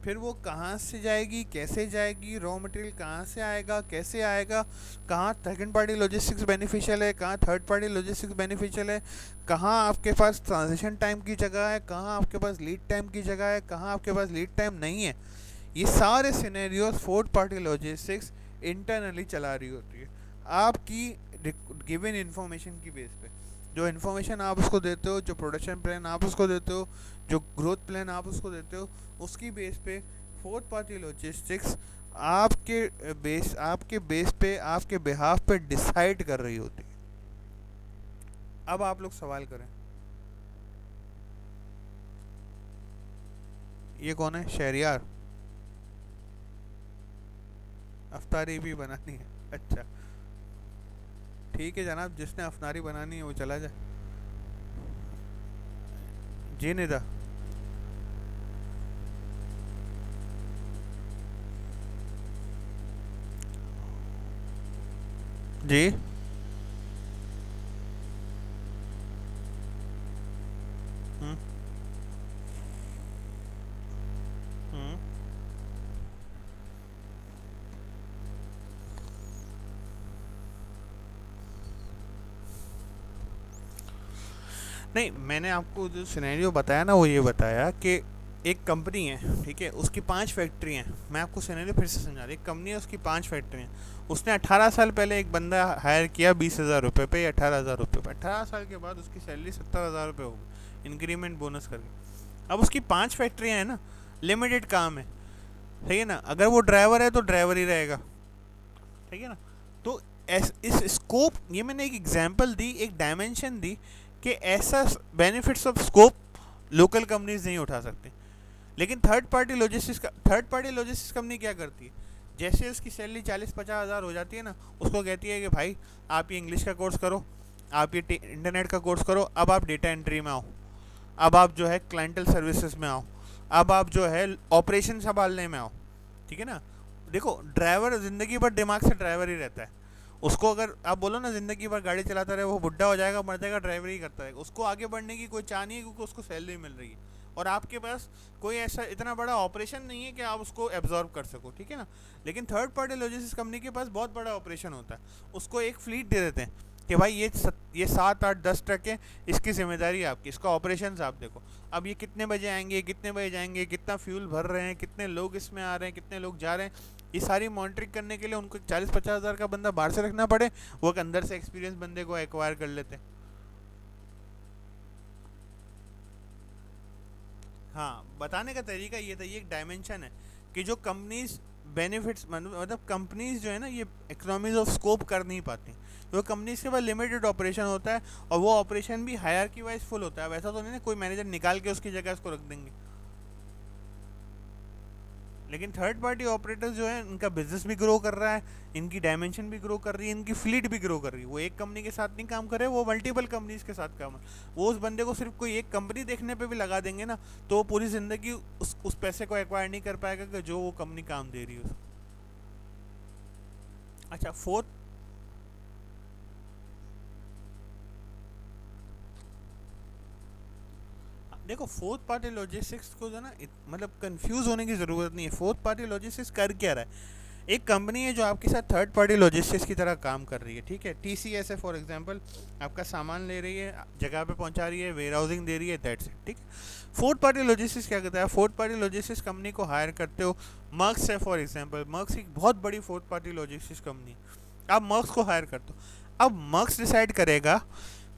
फिर वो कहाँ से जाएगी, कैसे जाएगी, रॉ मटेरियल कहाँ से आएगा, कैसे आएगा, कहाँ सेकंड पार्टी लॉजिस्टिक्स बेनिफिशियल है, कहाँ थर्ड पार्टी लॉजिस्टिक्स बेनिफिशियल है, कहाँ आपके पास ट्रांजिशन टाइम की जगह है, कहाँ आपके पास लीड टाइम की जगह है, कहाँ आपके पास लीड टाइम नहीं है। ये सारे scenarios fourth party logistics internally चला रही होती है आपकी गिवन इन्फॉर्मेशन की बेस पे। जो इन्फॉर्मेशन आप उसको देते हो, जो प्रोडक्शन प्लान आप उसको देते हो, जो ग्रोथ प्लान आप उसको देते हो, उसकी बेस पे फोर्थ पार्टी लॉजिस्टिक्स आपके बेस पे, आपके बिहाफ पे डिसाइड कर रही होती है। अब आप लोग सवाल करें, ये कौन है? शहरियार अफ्तारी भी बनानी है? अच्छा ठीक है जनाब, जिसने अफनारी बनानी है वो चला जाए। जी निदा, जी हम्म हम्म नहीं, मैंने आपको जो सिनेरियो बताया ना वो ये बताया कि एक कंपनी है, ठीक है, उसकी 5 फैक्ट्री हैं। मैं आपको सिनेरियो फिर से समझा रही। एक कंपनी है, उसकी 5 फैक्ट्री हैं। उसने 18 साल पहले एक बंदा हायर किया 20,000 रुपये पे या 18,000 रुपये पे। 18 साल के बाद उसकी सैलरी 70,000 रुपये होगी इंक्रीमेंट बोनस करके। अब उसकी 5 फैक्ट्रियाँ हैं ना, लिमिटेड काम है, ठीक है ना। अगर वो ड्राइवर है तो ड्राइवर ही रहेगा, ठीक है ना। तो इस स्कोप, ये मैंने एक एग्जांपल दी, एक डायमेंशन दी कि ऐसा benefits of scope local companies नहीं उठा सकती। लेकिन थर्ड पार्टी लॉजिस्टिक्स कंपनी क्या करती है, जैसे उसकी सैलरी 40-50 हज़ार हो जाती है ना, उसको कहती है कि भाई आप ये इंग्लिश का कोर्स करो, आप ये इंटरनेट का कोर्स करो, अब आप डेटा एंट्री में आओ, अब आप जो है क्लाइंटल सर्विसेज में आओ, अब आप जो है ऑपरेशन संभालने में आओ, ठीक है ना। देखो ड्राइवर ज़िंदगी भर दिमाग से ड्राइवर ही रहता है। उसको अगर आप बोलो ना ज़िंदगी भर गाड़ी चलाता रहे, वो बुढ़ा हो जाएगा, मर जाएगा, ड्राइवर ही करता है। उसको आगे बढ़ने की कोई चाह नहीं है क्योंकि उसको सैलरी मिल रही है। और आपके पास कोई ऐसा इतना बड़ा ऑपरेशन नहीं है कि आप उसको एब्जॉर्ब कर सको, ठीक है ना। लेकिन थर्ड पार्टी लॉजिस्टिक्स कंपनी के पास बहुत बड़ा ऑपरेशन होता है, उसको एक फ्लीट दे देते हैं कि भाई ये 7 8 10 ट्रक है, इसकी जिम्मेदारी आपकी, इसका ऑपरेशन आप देखो। अब ये कितने बजे आएंगे, कितने बजे जाएंगे, कितना फ्यूल भर रहे हैं, कितने लोग इसमें आ रहे हैं, कितने लोग जा रहे हैं, ये सारी मॉनिटरिंग करने के लिए उनको 40 50 हज़ार का बंदा बाहर से रखना पड़े, वो एक अंदर से एक्सपीरियंस बंदे को एक्वायर कर लेते हैं। हाँ, बताने का तरीका ये था, ये एक डायमेंशन है कि जो कंपनीज बेनिफिट्स मतलब कंपनीज जो है ना ये इकोनॉमीज ऑफ स्कोप कर नहीं पाती, वो कंपनीज के पास लिमिटेड ऑपरेशन होता है, और वो ऑपरेशन भी हायरार्की वाइज फुल होता है। वैसा तो नहीं ना कोई मैनेजर निकाल के उसकी जगह उसको रख देंगे। लेकिन थर्ड पार्टी ऑपरेटर्स जो है इनका बिजनेस भी ग्रो कर रहा है, इनकी डायमेंशन भी ग्रो कर रही है, इनकी फ्लीट भी ग्रो कर रही है। वो एक कंपनी के साथ नहीं काम कर रहे, वो मल्टीपल कंपनीज के साथ काम है। वो उस बंदे को सिर्फ कोई एक कंपनी देखने पे भी लगा देंगे ना, तो वो पूरी ज़िंदगी उस पैसे को एक्वायर नहीं कर पाएगा कि जो वो कंपनी काम दे रही है उसको। अच्छा, फोर्थ, देखो फोर्थ पार्टी लॉजिस्टिक्स को जो ना मतलब कंफ्यूज होने की ज़रूरत नहीं है। फोर्थ पार्टी लॉजिस्टिक्स कर क्या रहा है? एक कंपनी है जो आपके साथ थर्ड पार्टी लॉजिस्टिक्स की तरह काम कर रही है, ठीक है। TCS है फॉर एग्जांपल, आपका सामान ले रही है, जगह पे पहुंचा रही है, वेयर हाउसिंग दे रही है, दैट्स इट, ठीक है। फोर्थ पार्टी लॉजिस्टिक्स क्या करता है? फोर्थ पार्टी लॉजिस्टिक्स कंपनी को हायर करते हो। मर्क्स है फॉर एग्जांपल, मर्क्स एक बहुत बड़ी फोर्थ पार्टी लॉजिस्टिक्स कंपनी है, आप मर्क्स को हायर करते हो। अब मर्क्स डिसाइड करेगा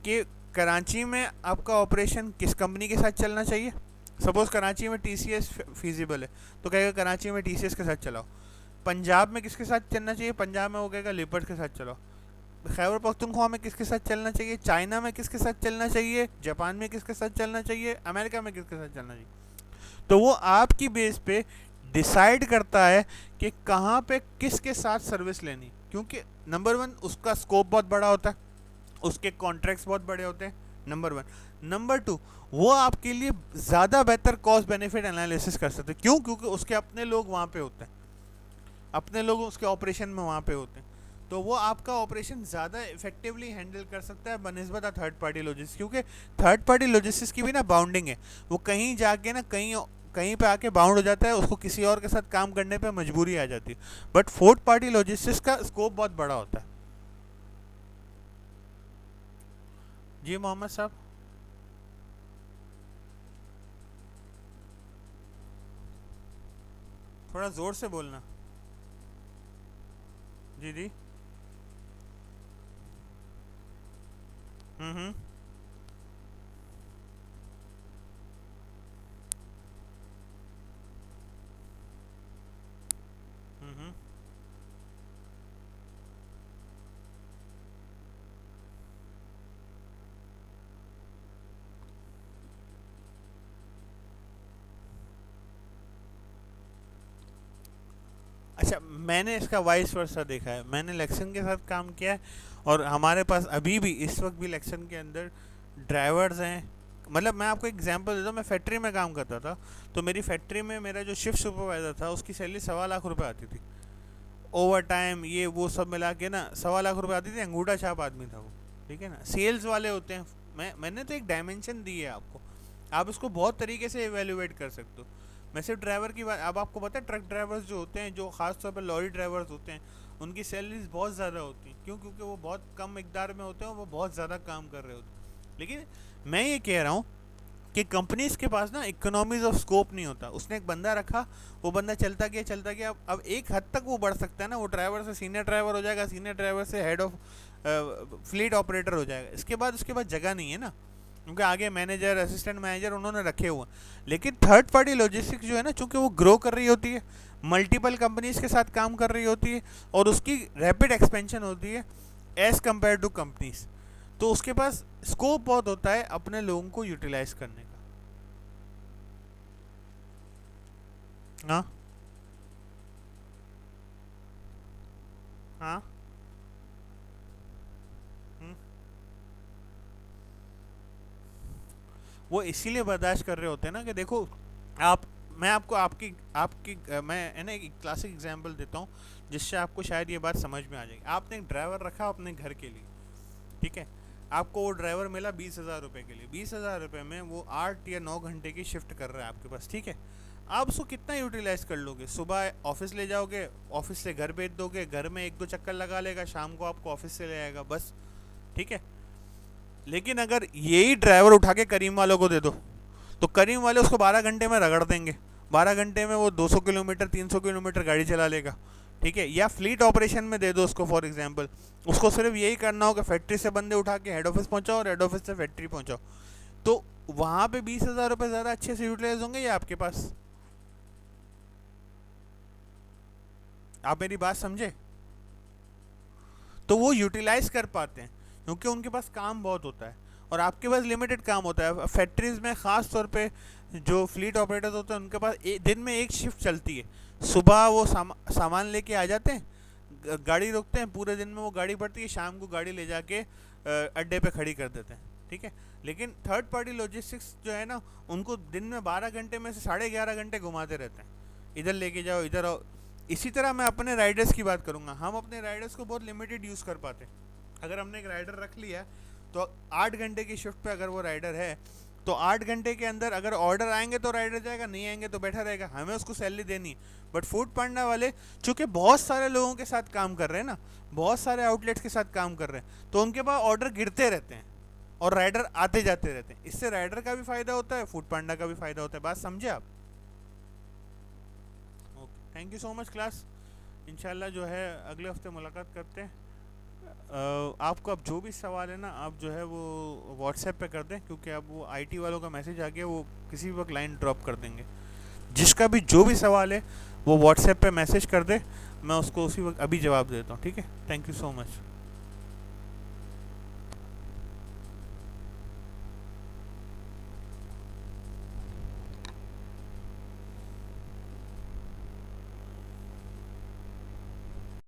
कि कराची में आपका ऑपरेशन किस कंपनी के साथ चलना चाहिए। सपोज़ कराची में TCS फीजिबल है, तो कहेगा कराची में TCS के साथ चलाओ। पंजाब में किसके साथ चलना चाहिए? पंजाब में वो कहेगा लिपर्ड के साथ चलाओ। खैबर पख्तूनख्वा में किसके साथ चलना चाहिए? चाइना में किसके साथ चलना चाहिए? जापान में किसके साथ चलना चाहिए? अमेरिका में किसके साथ चलना चाहिए? तो वो आपकी बेस पे डिसाइड करता है कि कहाँ पे किसके साथ सर्विस लेनी, क्योंकि नंबर वन उसका स्कोप बहुत बड़ा होता है, उसके कॉन्ट्रैक्ट्स बहुत बड़े होते हैं, नंबर वन। नंबर टू, वो आपके लिए ज़्यादा बेहतर कॉस्ट बेनिफिट एनालिसिस कर सकते हैं। क्यों? क्योंकि उसके अपने लोग वहाँ पे होते हैं, अपने लोग उसके ऑपरेशन में वहाँ पे होते हैं, तो वो आपका ऑपरेशन ज़्यादा इफेक्टिवली हैंडल कर सकता है बनस्बत थर्ड पार्टी लॉजिस्टिक्स। क्योंकि थर्ड पार्टी लॉजिस्टिक्स की भी ना बाउंडिंग है, वो कहीं जाके ना कहीं कहीं पे आके बाउंड हो जाता है, उसको किसी और के साथ काम करने पे मजबूरी आ जाती है। बट फोर्थ पार्टी लॉजिस्टिक्स का स्कोप बहुत बड़ा होता है। जी मोहम्मद साहब। थोड़ा ज़ोर से बोलना। जी जी। हम्म। हम्म। अच्छा, मैंने इसका वाइस वर्सा देखा है, मैंने इलेक्शन के साथ काम किया है, और हमारे पास अभी भी इस वक्त भी इलेक्शन के अंदर ड्राइवर्स हैं। मतलब मैं आपको एग्जांपल देता हूँ, मैं फैक्ट्री में काम करता था, तो मेरी फैक्ट्री में मेरा जो शिफ्ट सुपरवाइज़र था उसकी सैलरी 1.25 लाख आती थी। ओवर टाइम ये वो सब मिला के ना 1.25 लाख आती थी। अंगूठा छाप आदमी था वो, ठीक है ना। सेल्स वाले होते हैं। मैंने तो एक डायमेंशन दी है आपको, आप इसको बहुत तरीके से एवेल्युएट कर सकते हो। मैं सिर्फ ड्राइवर की बात, अब आपको पता है ट्रक ड्राइवर्स जो होते हैं, जो खास तौर पर लॉरी ड्राइवर्स होते हैं, उनकी सैलरीज बहुत ज़्यादा होती हैं। क्यों? क्योंकि वो बहुत कम मिकदार में होते हैं और वो बहुत ज़्यादा काम कर रहे होते हैं। लेकिन मैं ये कह रहा हूँ कि कंपनीज के पास ना इकोनॉमीज ऑफ स्कोप नहीं होता। उसने एक बंदा रखा, वो बंदा चलता गया चलता गया, अब एक हद तक वो बढ़ सकता है ना, वो ड्राइवर से सीनियर ड्राइवर हो जाएगा, सीनियर ड्राइवर से हेड ऑफ फ्लीट ऑपरेटर हो जाएगा। इसके बाद जगह नहीं है ना, क्योंकि आगे मैनेजर असिस्टेंट मैनेजर उन्होंने रखे हुए हैं। लेकिन थर्ड पार्टी लॉजिस्टिक्स जो है ना, चूंकि वो ग्रो कर रही होती है, मल्टीपल कंपनीज के साथ काम कर रही होती है, और उसकी रैपिड एक्सपेंशन होती है एज़ कम्पेयर टू कंपनीज, तो उसके पास स्कोप बहुत होता है अपने लोगों को यूटिलाइज करने का। हाँ। हाँ। हम्म। वो इसीलिए बर्दाश्त कर रहे होते हैं ना कि देखो आप, मैं आपको आपकी आपकी मैं है ना एक क्लासिक एग्जांपल देता हूँ जिससे आपको शायद ये बात समझ में आ जाएगी। आपने एक ड्राइवर रखा अपने घर के लिए, ठीक है। आपको वो ड्राइवर मिला 20,000 रुपये के लिए, 20,000 रुपये में वो 8 या 9 घंटे की शिफ्ट कर रहा है आपके पास, ठीक है। आप उसको कितना यूटिलाइज कर लोगे? सुबह ऑफिस ले जाओगे, ऑफिस से घर भेज दोगे, घर में 1-2 चक्कर लगा लेगा, शाम को आपको ऑफिस से ले आएगा, बस, ठीक है। लेकिन अगर यही ड्राइवर उठा के करीम वालों को दे दो तो करीम वाले उसको 12 घंटे में रगड़ देंगे, 12 घंटे में वो 200 किलोमीटर 300 किलोमीटर गाड़ी चला लेगा, ठीक है। या फ्लीट ऑपरेशन में दे दो उसको, फॉर एग्जांपल उसको सिर्फ यही करना हो कि फैक्ट्री से बंदे उठा के हेड ऑफिस पहुंचाओ और हेड ऑफिस से फैक्ट्री पहुंचाओ, तो वहाँ पे 20,000 रुपये ज़्यादा अच्छे से यूटिलाइज होंगे या आपके पास? आप मेरी बात समझे? तो वो यूटिलाइज कर पाते हैं क्योंकि उनके पास काम बहुत होता है और आपके पास लिमिटेड काम होता है। फैक्ट्रीज में ख़ास तौर पे जो फ्लीट ऑपरेटर्स होते हैं उनके पास दिन में एक शिफ्ट चलती है। सुबह वो सामान लेके आ जाते हैं, गाड़ी रोकते हैं, पूरे दिन में वो गाड़ी पड़ती है, शाम को गाड़ी ले जाके अड्डे पे खड़ी कर देते हैं, ठीक है। लेकिन थर्ड पार्टी लॉजिस्टिक्स जो है ना, उनको दिन में 12 घंटे में से 11.5 घंटे घुमाते रहते हैं, इधर लेके जाओ इधर आओ। इसी तरह मैं अपने राइडर्स की बात करूँगा, हम अपने राइडर्स को बहुत लिमिटेड यूज़ कर पाते हैं। अगर हमने एक राइडर रख लिया तो 8 घंटे की शिफ्ट पे अगर वो राइडर है तो 8 घंटे के अंदर अगर ऑर्डर आएंगे तो राइडर जाएगा, नहीं आएंगे तो बैठा रहेगा, हमें उसको सैलरी देनी। बट फूड पांडा वाले चूँकि बहुत सारे लोगों के साथ काम कर रहे हैं ना, बहुत सारे आउटलेट्स के साथ काम कर रहे हैं, तो उनके पास ऑर्डर गिरते रहते हैं और राइडर आते जाते रहते हैं। इससे राइडर का भी फ़ायदा होता है, फूड पांडा का भी फ़ायदा होता है। बात समझे आप? Okay, thank you so much class. इंशाल्लाह जो है अगले हफ्ते मुलाकात करते हैं। आपको अब जो भी सवाल है ना, आप जो है वो व्हाट्सएप पे कर दें, क्योंकि अब वो आईटी वालों का मैसेज आ गया, वो किसी भी वक्त लाइन ड्रॉप कर देंगे। जिसका भी जो भी सवाल है वो व्हाट्सएप पे मैसेज कर दे, मैं उसको उसी वक्त अभी जवाब देता हूँ, ठीक है। Thank you so much.